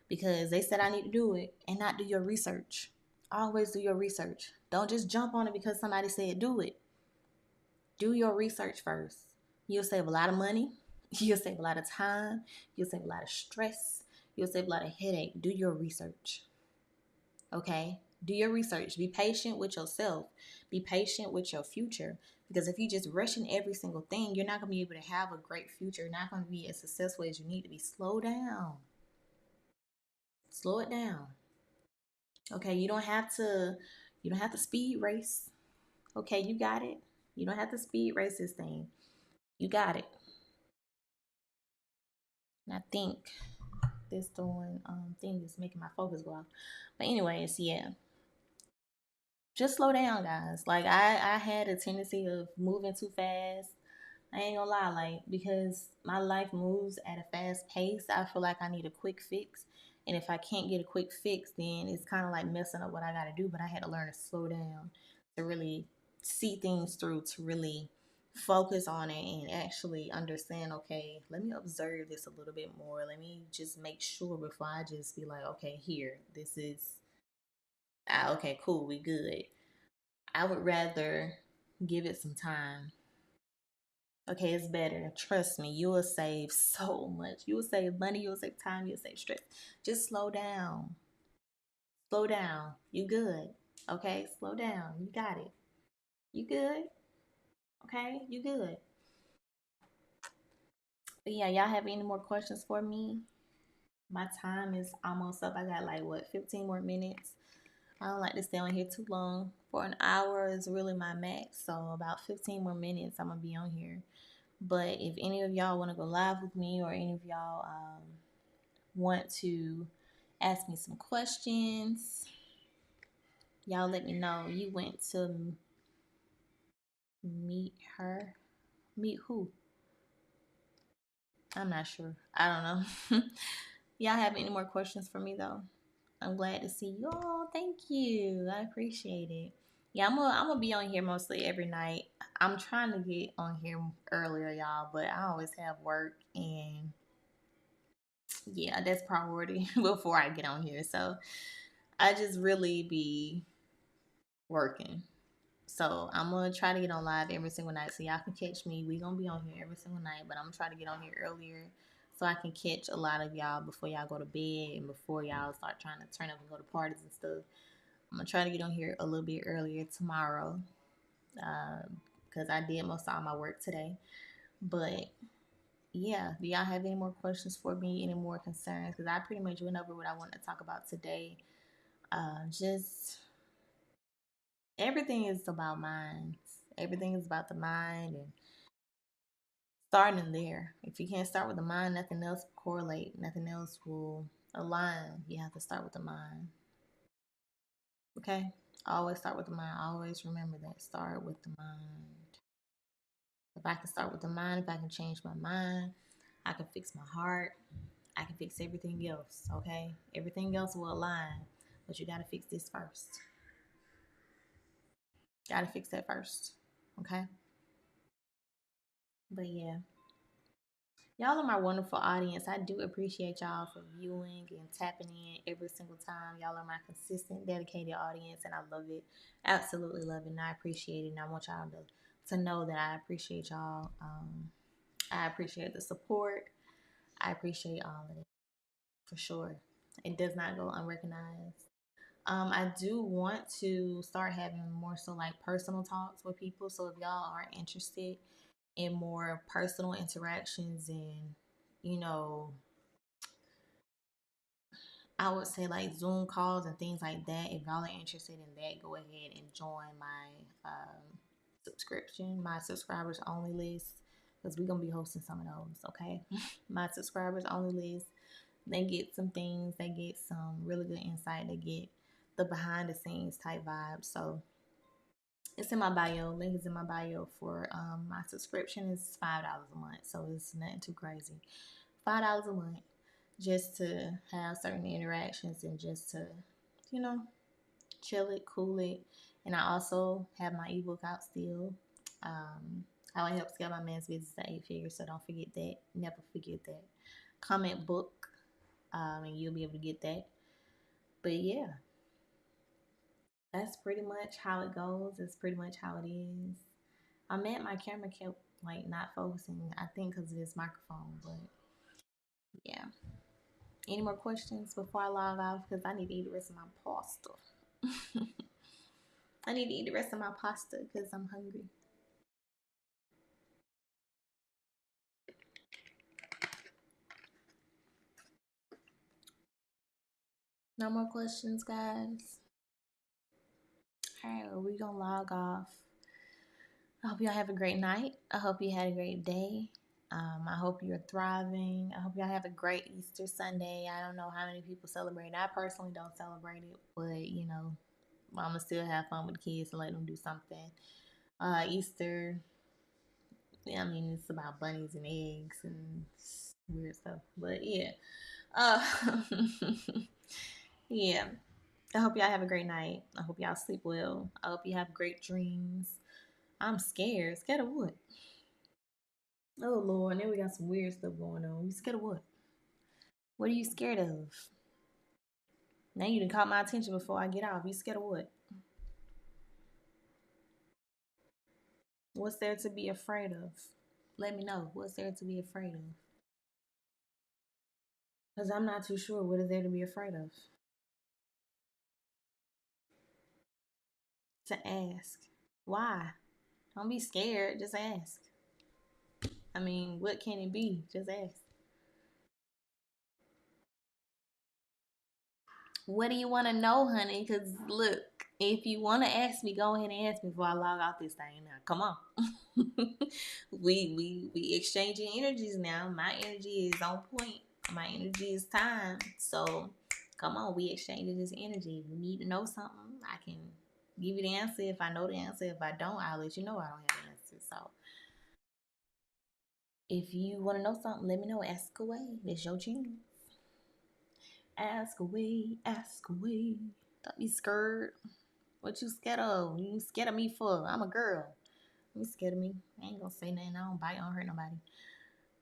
because they said I need to do it, and not do your research. Always do your research. Don't just jump on it because somebody said do it. Do your research first. You'll save a lot of money. You'll save a lot of time. You'll save a lot of stress. You'll save a lot of headache. Do your research. Okay? Do your research. Be patient with yourself. Be patient with your future. Because if you just rush in every single thing, you're not going to be able to have a great future. You're not going to be as successful as you need to be. Slow down. Slow it down. Okay? You don't have to speed race. Okay, you got it. You don't have to speed race this thing. You got it. And I think this doing thing is making my focus go off. But anyways, yeah. Just slow down, guys. Like I had a tendency of moving too fast. I ain't gonna lie, like because my life moves at a fast pace, I feel like I need a quick fix. And if I can't get a quick fix, then it's kind of like messing up what I gotta do. But I had to learn to slow down to really see things through, to really focus on it and actually understand, okay, let me observe this a little bit more. Let me just make sure before I just be like, okay, here, this is okay, cool, we good. I would rather give it some time. Okay, it's better. Trust me, you will save so much. You will save money, you will save time, you'll save stress. Just slow down. Slow down. You good. Okay, slow down. You got it. You good. Okay, you good. But yeah, y'all have any more questions for me? My time is almost up. I got like what, 15 more minutes. I don't like to stay on here too long. For an hour is really my max. So about 15 more minutes I'm gonna be on here. But if any of y'all want to go live with me, or any of y'all want to ask me some questions, y'all let me know. You went to meet her. Meet who? I'm not sure. I don't know. Y'all have any more questions for me though? I'm glad to see you all. Thank you. I appreciate it. Yeah, I'm gonna be on here mostly every night. I'm trying to get on here earlier, y'all, but I always have work, and yeah, that's priority before I get on here. So I just really be working. So I'm gonna try to get on live every single night so y'all can catch me. We gonna be on here every single night, but I'm gonna try to get on here earlier so I can catch a lot of y'all before y'all go to bed and before y'all start trying to turn up and go to parties and stuff. I'm gonna try to get on here a little bit earlier tomorrow because I did most of all my work today. But yeah, do y'all have any more questions for me? Any more concerns? Because I pretty much went over what I wanted to talk about today. Just everything is about minds. Everything is about the mind and starting there. If you can't start with the mind, nothing else will correlate, nothing else will align. You have to start with the mind. Okay? Always start with the mind. Always remember that. Start with the mind. If I can start with the mind, if I can change my mind, I can fix my heart, I can fix everything else. Okay? Everything else will align. But you got to fix this first. Got to fix that first. Okay? But yeah. Y'all are my wonderful audience. I do appreciate y'all for viewing and tapping in every single time. Y'all are my consistent, dedicated audience, and I love it. Absolutely love it, and I appreciate it. And I want y'all to know that I appreciate y'all. I appreciate the support. I appreciate all of it for sure. It does not go unrecognized. I do want to start having more so like personal talks with people. So if y'all are interested in more personal interactions and you know I would say like Zoom calls and things like that. If y'all are interested in that, go ahead and join my subscription, my subscribers only list, because we're gonna be hosting some of those. Okay, my subscribers only list. They get some things. They get some really good insight. They get the behind the scenes type vibe. So it's in my bio. Link is in my bio for my subscription is $5 a month. So it's nothing too crazy. $5 a month just to have certain interactions and just to, you know, chill it, cool it. And I also have my ebook out still. How it helps scale my man's business to 8 figures. So don't forget that. Never forget that. Comment book, and you'll be able to get that. But yeah, that's pretty much how it goes. It's pretty much how it is. I'm mad my camera kept like not focusing. I think because of this microphone, but yeah. Any more questions before I log off? Because I need to eat the rest of my pasta. I need to eat the rest of my pasta because I'm hungry. No more questions, guys. All right, well, we're going to log off. I hope y'all have a great night. I hope you had a great day. I hope you're thriving. I hope y'all have a great Easter Sunday. I don't know how many people celebrate. I personally don't celebrate it, but you know, I'm gonna still have fun with the kids and let them do something. Easter, yeah, I mean, it's about bunnies and eggs and weird stuff. But yeah, uh, yeah. I hope y'all have a great night. I hope y'all sleep well. I hope you have great dreams. I'm scared. Scared of what? Oh Lord, now we got some weird stuff going on. You scared of what? What are you scared of? Now you done caught my attention before I get off. You scared of what? What's there to be afraid of? Let me know. What's there to be afraid of? Because I'm not too sure what is there to be afraid of. To ask. Why? Don't be scared. Just ask. I mean, what can it be? Just ask. What do you want to know, honey? Because look, if you want to ask me, go ahead and ask me before I log out this thing. Now, come on. we exchanging energies now. My energy is on point. My energy is time. So, come on, we exchanging this energy. If you need to know something, I can give you the answer. If I know the answer, if I don't, I'll let you know I don't have the answer. So, if you want to know something, let me know. Ask away. It's your chance. Ask away, ask away. Don't be scared. What you scared of? You scared of me for? I'm a girl. You scared of me? I ain't gonna say nothing. I don't bite, I don't hurt nobody.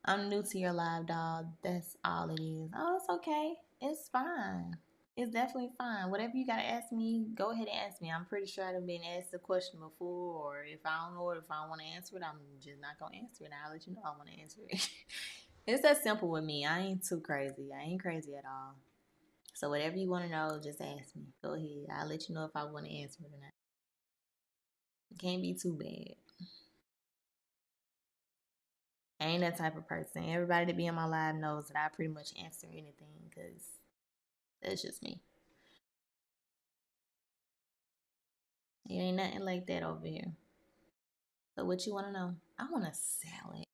I'm new to your live, dog. That's all it is. Oh, it's okay. It's fine. It's definitely fine. Whatever you gotta ask me, go ahead and ask me. I'm pretty sure I've been asked a question before, or if I don't know it, if I don't want to answer it, I'm just not gonna answer it. I'll let you know I want to answer it. It's that simple with me. I ain't too crazy. I ain't crazy at all. So whatever you want to know, just ask me. Go ahead. I'll let you know if I want to answer it or not. It can't be too bad. I ain't that type of person. Everybody that be in my live knows that I pretty much answer anything because that's just me. It ain't nothing like that over here. So what you want to know? I want a salad.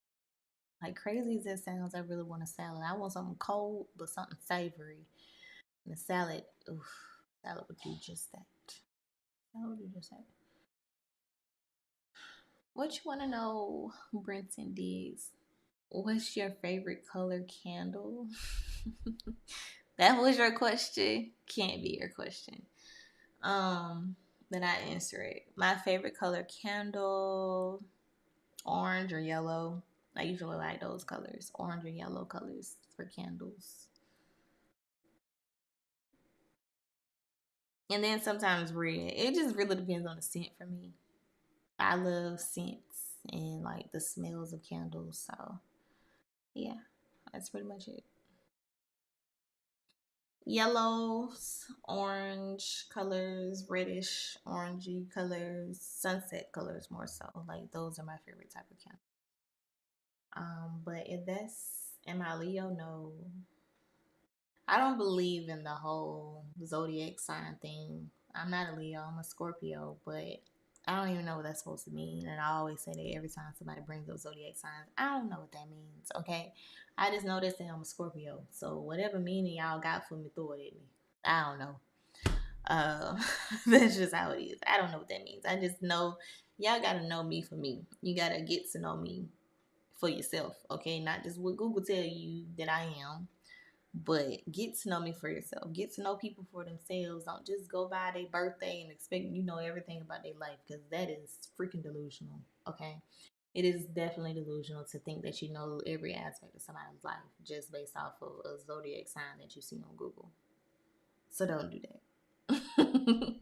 Like crazy as that sounds, I really want a salad. I want something cold, but something savory. And a salad, oof, salad would do just that. Salad would do just that. What you want to know, Brenton Diggs? What's your favorite color candle? That was your question. Can't be your question. Um, then I answer it. My favorite color candle, orange or yellow. I usually like those colors, orange or yellow colors for candles. And then sometimes red. It just really depends on the scent for me. I love scents and like the smells of candles. So yeah, that's pretty much it. Yellows, orange colors, reddish, orangey colors, sunset colors more so. Like those are my favorite type of candle. But if that's am I Leo? No, I don't believe in the whole zodiac sign thing. I'm not a Leo, I'm a Scorpio, but I don't even know what that's supposed to mean. And I always say that every time somebody brings up zodiac signs. I don't know what that means, okay? I just know that I'm a Scorpio. So whatever meaning y'all got for me, throw it at me. I don't know. Uh, that's just how it is. I don't know what that means. I just know y'all gotta know me for me. You gotta get to know me for yourself, okay? Not just what Google tell you that I am, but get to know me for yourself. Get to know people for themselves. Don't just go by their birthday and expect you know everything about their life because that is freaking delusional. Okay, it is definitely delusional to think that you know every aspect of somebody's life just based off of a zodiac sign that you see on Google. So don't do that.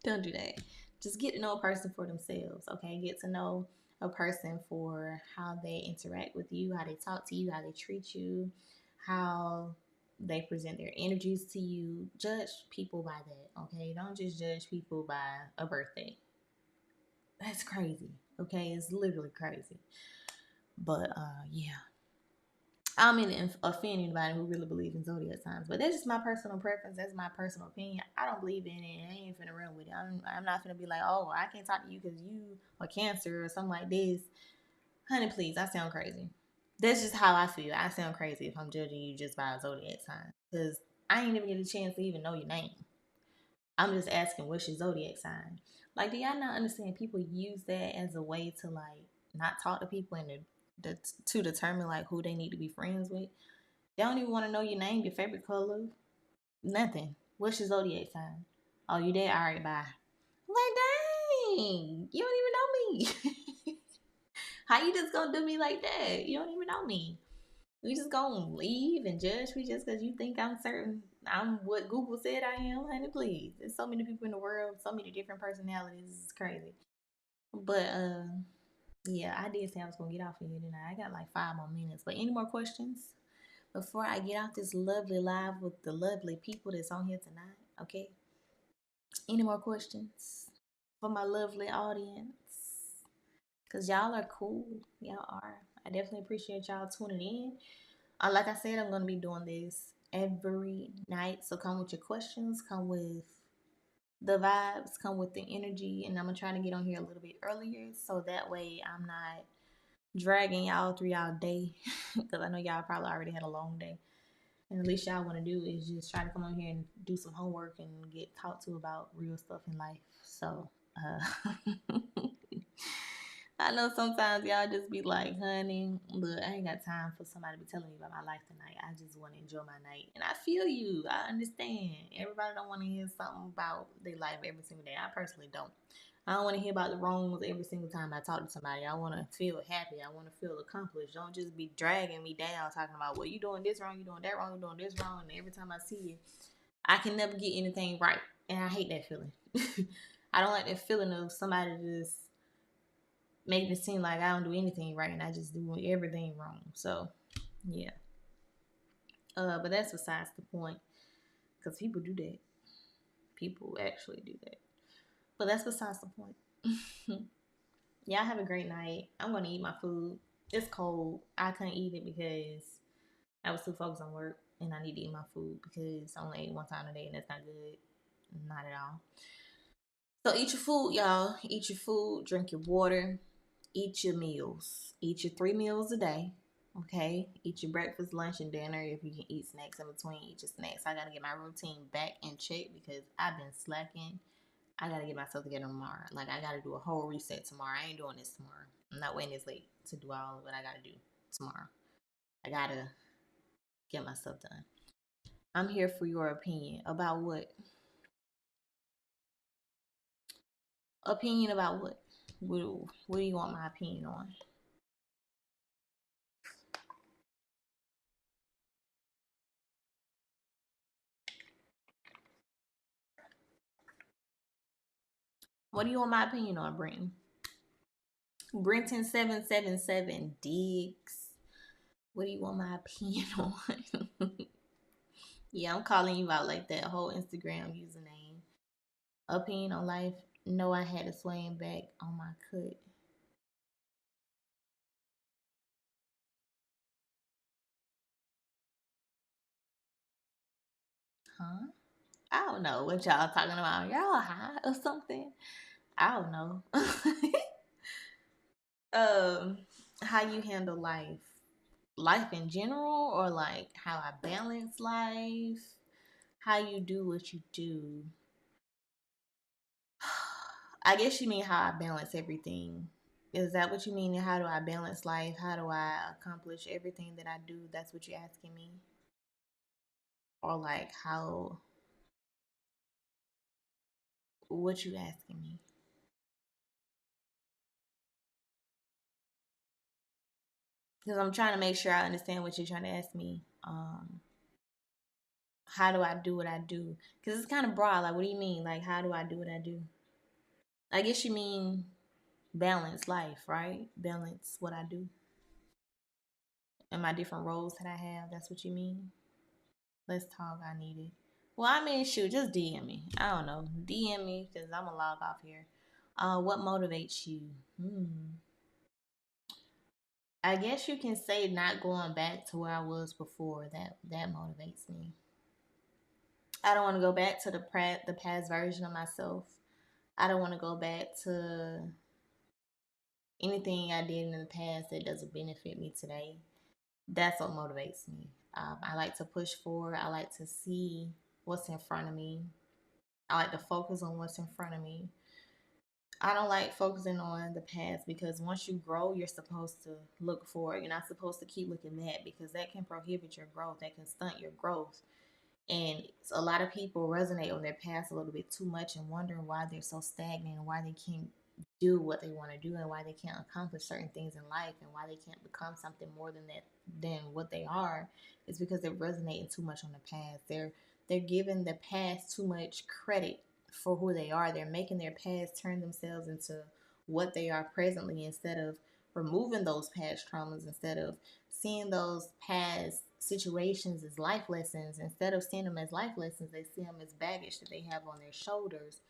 Don't do that. Just get to know a person for themselves. Okay, get to know a person for how they interact with you, how they talk to you, how they treat you, how they present their energies to you. Judge people by that, okay? Don't just judge people by a birthday. That's crazy, okay? It's literally crazy. But yeah, I don't mean to offend anybody who really believes in zodiac signs, but that's just my personal preference. That's my personal opinion. I don't believe in it, and I ain't finna run with it. I'm not finna be like, oh, I can't talk to you because you are Cancer or something like this. Honey, please, I sound crazy. That's just how I feel. I sound crazy if I'm judging you just by a zodiac sign, because I ain't even get a chance to even know your name. I'm just asking what's your zodiac sign. Like, do y'all not understand? People use that as a way to like not talk to people and to determine like who they need to be friends with. They don't even want to know your name, your favorite color, nothing. What's your zodiac sign? Oh, you dead? All right, bye. Like, dang, you don't even know me. How you just gonna do me like that? You don't even know me. We just gonna leave and judge me just because you think I'm certain. I'm what Google said I am, honey. Please, there's so many people in the world, so many different personalities. It's crazy. But yeah, I did say I was gonna get off of here tonight. I got like 5 more minutes. But any more questions? Before I get off this lovely live with the lovely people that's on here tonight, okay? Any more questions for my lovely audience? Because y'all are cool. Y'all are. I definitely appreciate y'all tuning in. Like I said, I'm going to be doing this every night. So come with your questions, come with the vibes, come with the energy. And I'm going to try to get on here a little bit earlier so that way I'm not dragging y'all through y'all day. Because I know y'all probably already had a long day. And the least y'all want to do is just try to come on here and do some homework and get talked to about real stuff in life. So, I know sometimes y'all just be like, honey, look, I ain't got time for somebody to be telling me about my life tonight. I just want to enjoy my night. And I feel you. I understand. Everybody don't want to hear something about their life every single day. I personally don't. I don't want to hear about the wrongs every single time I talk to somebody. I want to feel happy. I want to feel accomplished. Don't just be dragging me down talking about, well, you doing this wrong, you doing that wrong, you doing this wrong. And every time I see you, I can never get anything right. And I hate that feeling. I don't like that feeling of somebody just making it seem like I don't do anything right and I just do everything wrong. So, yeah. But that's besides the point because people do that. People actually do that. But that's besides the point. Y'all have a great night. I'm going to eat my food. It's cold. I couldn't eat it because I was too focused on work and I need to eat my food because I only ate one time a day and that's not good. Not at all. So eat your food, y'all. Eat your food. Drink your water. Eat your meals. Eat your 3 meals a day. Okay. Eat your breakfast, lunch, and dinner. If you can eat snacks in between, eat your snacks. I gotta get my routine back in check because I've been slacking. I gotta get myself together tomorrow. Like I gotta do a whole reset tomorrow. I ain't doing this tomorrow. I'm not waiting this late to do all of what I gotta do tomorrow. I gotta get myself done. I'm here for your opinion about what? Opinion about what? What do you want my opinion on? What do you want my opinion on, Brenton? Brenton 777 Diggs. What do you want my opinion on? Yeah, I'm calling you out like that whole Instagram username. Opinion on life. No, I had a swaying back on my cut. Huh? I don't know what y'all talking about. Y'all high or something? I don't know. um, how you handle life? Life in general, or like how I balance life? How you do what you do? I guess you mean how I balance everything. Is that what you mean? How do I balance life? How do I accomplish everything that I do? That's what you're asking me? Or like how, what you asking me? Because I'm trying to make sure I understand what you're trying to ask me. How do I do what I do? Because it's kind of broad. Like, what do you mean? Like, how do I do what I do? I guess you mean balance life, right? Balance what I do and my different roles that I have. That's what you mean? Let's talk. I need it. Well, I mean, shoot, just DM me. I don't know. DM me because I'm going to log off here. What motivates you? I guess you can say not going back to where I was before. That motivates me. I don't want to go back to the past version of myself. I don't want to go back to anything I did in the past that doesn't benefit me today. That's what motivates me. I like to push forward. I like to see what's in front of me. I like to focus on what's in front of me. I don't like focusing on the past because once you grow, you're supposed to look forward. You're not supposed to keep looking back because that can prohibit your growth. That can stunt your growth. And a lot of people resonate on their past a little bit too much and wondering why they're so stagnant and why they can't do what they want to do and why they can't accomplish certain things in life and why they can't become something more than what they are. It's because they're resonating too much on the past. They're giving the past too much credit for who they are. They're making their past turn themselves into what they are presently instead of removing those past traumas, instead of seeing those past situations as life lessons. Instead of seeing them as life lessons, they see them as baggage that they have on their shoulders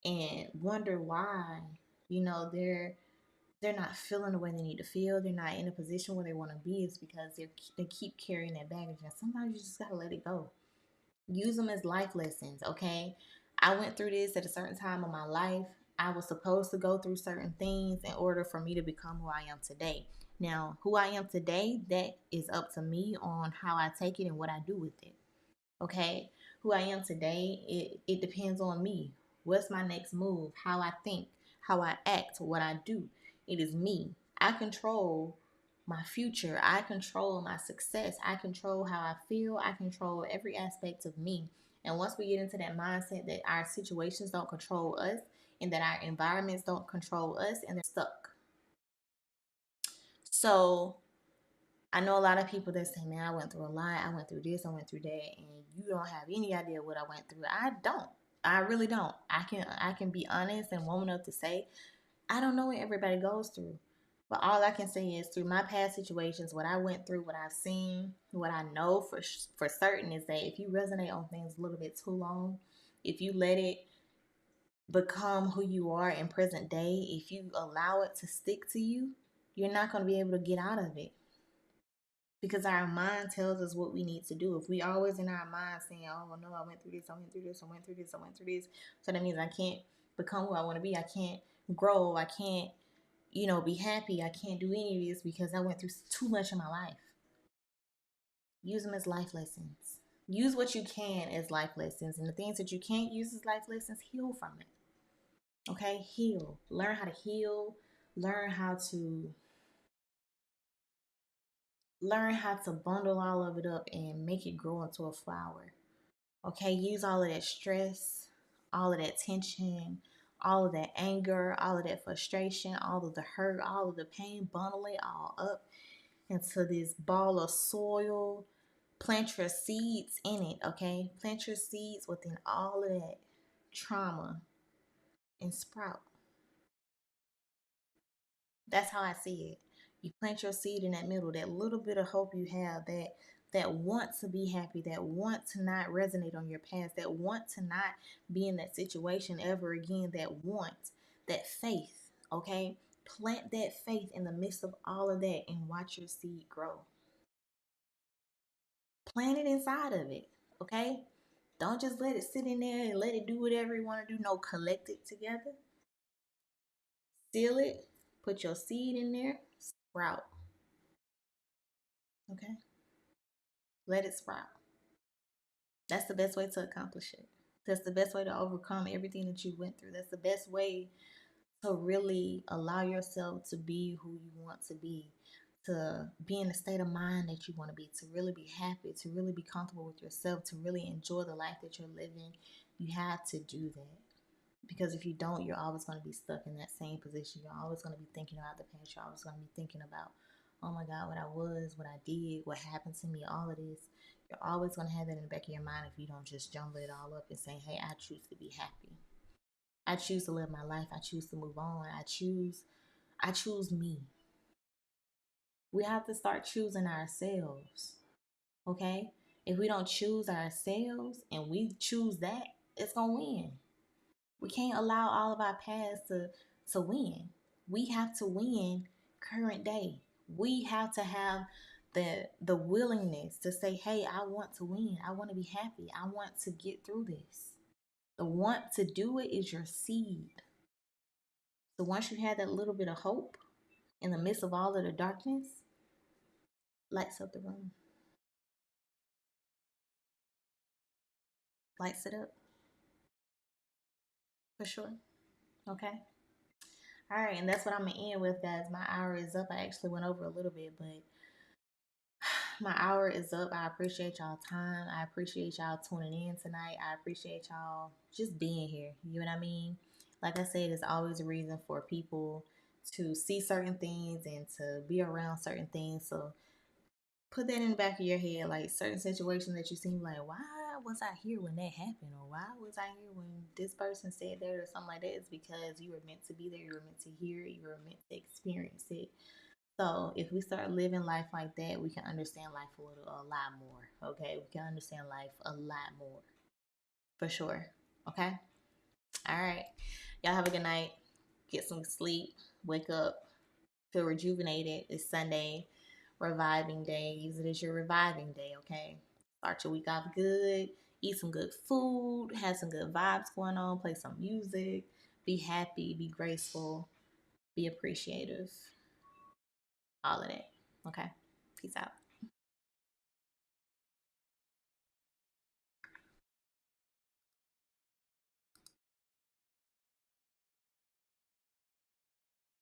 and wonder why, they're not feeling the way they need to feel. They're not in a position where they want to be. It's because they keep carrying that baggage, and sometimes you just gotta let it go. Use them as life lessons. Okay, I went through this at a certain time of my life. I was supposed to go through certain things in order for me to become who I am today. Now, who I am today, that is up to me on how I take it and what I do with it. Okay, who I am today, it depends on me. What's my next move? How I think, how I act, what I do. It is me. I control my future. I control my success. I control how I feel. I control every aspect of me. And once we get into that mindset that our situations don't control us and that our environments don't control us and they're stuck. So I know a lot of people that say, man, I went through a lot. I went through this, I went through that, and you don't have any idea what I went through. I don't. I really don't. I can be honest and woman enough to say I don't know what everybody goes through. But all I can say is through my past situations, what I went through, what I've seen, what I know for certain is that if you resonate on things a little bit too long, if you let it become who you are in present day, if you allow it to stick to you, you're not going to be able to get out of it because our mind tells us what we need to do. If we always in our mind saying, oh, well, no, I went through this, I went through this, I went through this, I went through this. So that means I can't become who I want to be. I can't grow. I can't, be happy. I can't do any of this because I went through too much in my life. Use them as life lessons. Use what you can as life lessons. And the things that you can't use as life lessons, heal from it. Okay? Heal. Learn how to heal. Learn how to bundle all of it up and make it grow into a flower. Okay? Use all of that stress, all of that tension, all of that anger, all of that frustration, all of the hurt, all of the pain, bundle it all up into this ball of soil. Plant your seeds in it, okay? Plant your seeds within all of that trauma and sprout. That's how I see it. You plant your seed in that middle, that little bit of hope you have, that want to be happy, that want to not resonate on your past, that want to not be in that situation ever again, that want that faith, okay? Plant that faith in the midst of all of that and watch your seed grow. Plant it inside of it, okay? Don't just let it sit in there and let it do whatever you want to do. No, collect it together, seal it, put your seed in there, sprout, okay? Let it sprout. That's the best way to accomplish it. That's the best way to overcome everything that you went through. That's the best way to really allow yourself to be who you want to be, to be in the state of mind that you want to be, to really be happy, to really be comfortable with yourself, to really enjoy the life that you're living. You have to do that. Because if you don't, you're always going to be stuck in that same position. You're always going to be thinking about the past. You're always going to be thinking about, oh my God, what I was, what I did, what happened to me, all of this. You're always going to have that in the back of your mind if you don't just jumble it all up and say, hey, I choose to be happy. I choose to live my life. I choose to move on. I choose me. We have to start choosing ourselves. Okay? If we don't choose ourselves and we choose that, it's gonna win. We can't allow all of our past to win. We have to win current day. We have to have the willingness to say, hey, I want to win. I want to be happy. I want to get through this. The want to do it is your seed. So once you have that little bit of hope in the midst of all of the darkness, lights up the room. Lights it up. For sure. Okay. All right, and that's what I'm gonna end with, guys. My hour is up. I actually went over a little bit, but my hour is up. I appreciate y'all time. I appreciate y'all tuning in tonight. I appreciate y'all just being here. You know what I mean? Like I said, it's always a reason for people to see certain things and to be around certain things. So put that in the back of your head, like certain situations that you seem like, why was I here when that happened? Or why was I here when this person said that or something like that? It's because you were meant to be there, you were meant to hear it, you were meant to experience it. So if we start living life like that, we can understand life a lot more. Okay, we can understand life a lot more, for sure. Okay, all right. Y'all have a good night. Get some sleep. Wake up. Feel rejuvenated. It's Sunday, reviving day. Use it as your reviving day. Okay. Start your week off good. Eat some good food. Have some good vibes going on. Play some music. Be happy. Be graceful. Be appreciative. All of that. Okay. Peace out.